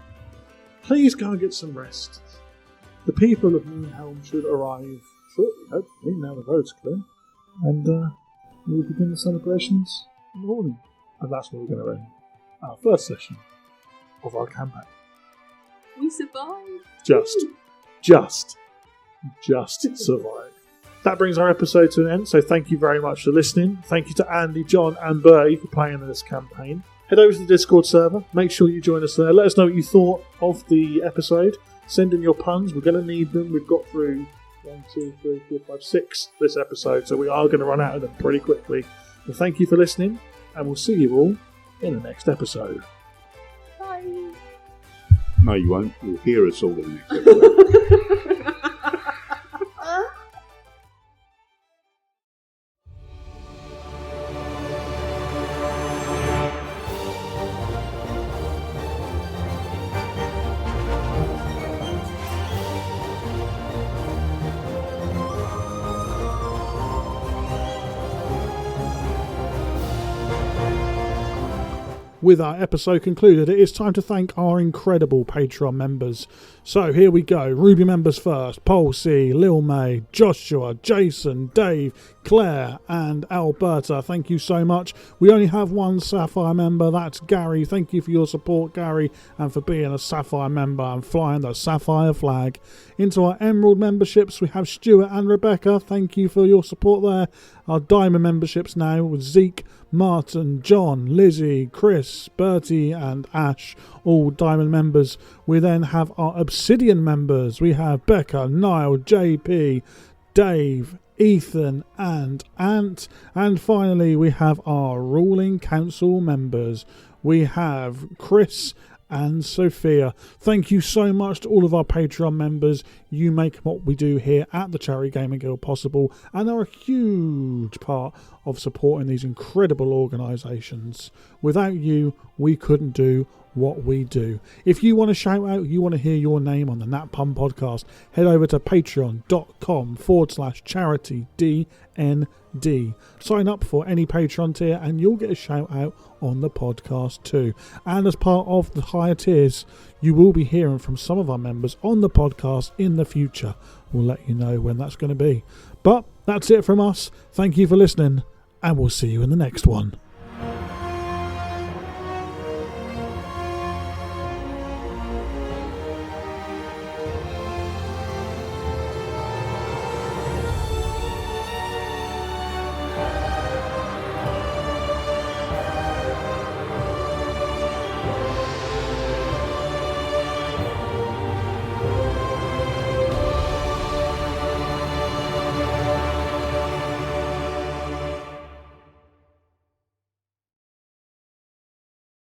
please go and get some rest. The people of Moonhelm should arrive shortly, hopefully, now the road's clear. And we'll begin the celebrations in the morning. And that's where we're going to end our first session of our campaign. We survived. Just survive. That brings our episode to an end, so thank you very much for listening. Thank you to Andy, John, and Bertie for playing in this campaign. Head over to the Discord server, make sure you join us there. Let us know what you thought of the episode. Send in your puns, we're going to need them. We've got through 1, 2, 3, 4, 5, 6 this episode, so we are going to run out of them pretty quickly. So thank you for listening, and we'll see you all in the next episode. Bye. No, you won't. You'll hear us all in the next episode. With our episode concluded, it is time to thank our incredible Patreon members. So here we go. Ruby members first. Paul C, Lil May, Joshua, Jason, Dave, Claire and Alberta. Thank you so much. We only have one Sapphire member. That's Gary. Thank you for your support, Gary, and for being a Sapphire member and flying the Sapphire flag. Into our Emerald memberships, we have Stuart and Rebecca. Thank you for your support there. Our Diamond memberships now with Zeke, Martin, John, Lizzie, Chris, Bertie and Ash, all Diamond members. We then have our Obsidian members. We have Becca, Niall, JP, Dave, Ethan and Ant. And finally we have our Ruling Council members. We have Chris and Sophia. Thank you so much to all of our Patreon members. You make what we do here at the Charity Gaming Guild possible and are a huge part of supporting these incredible organisations. Without you, we couldn't do what we do. If you want to shout out, you want to hear your name on the Nat Pun Podcast, head over to patreon.com/CharityDND. Sign up for any Patreon tier and you'll get a shout out on the podcast too. And as part of the higher tiers, you will be hearing from some of our members on the podcast in the future. We'll let you know when that's going to be. But that's it from us. Thank you for listening and we'll see you in the next one.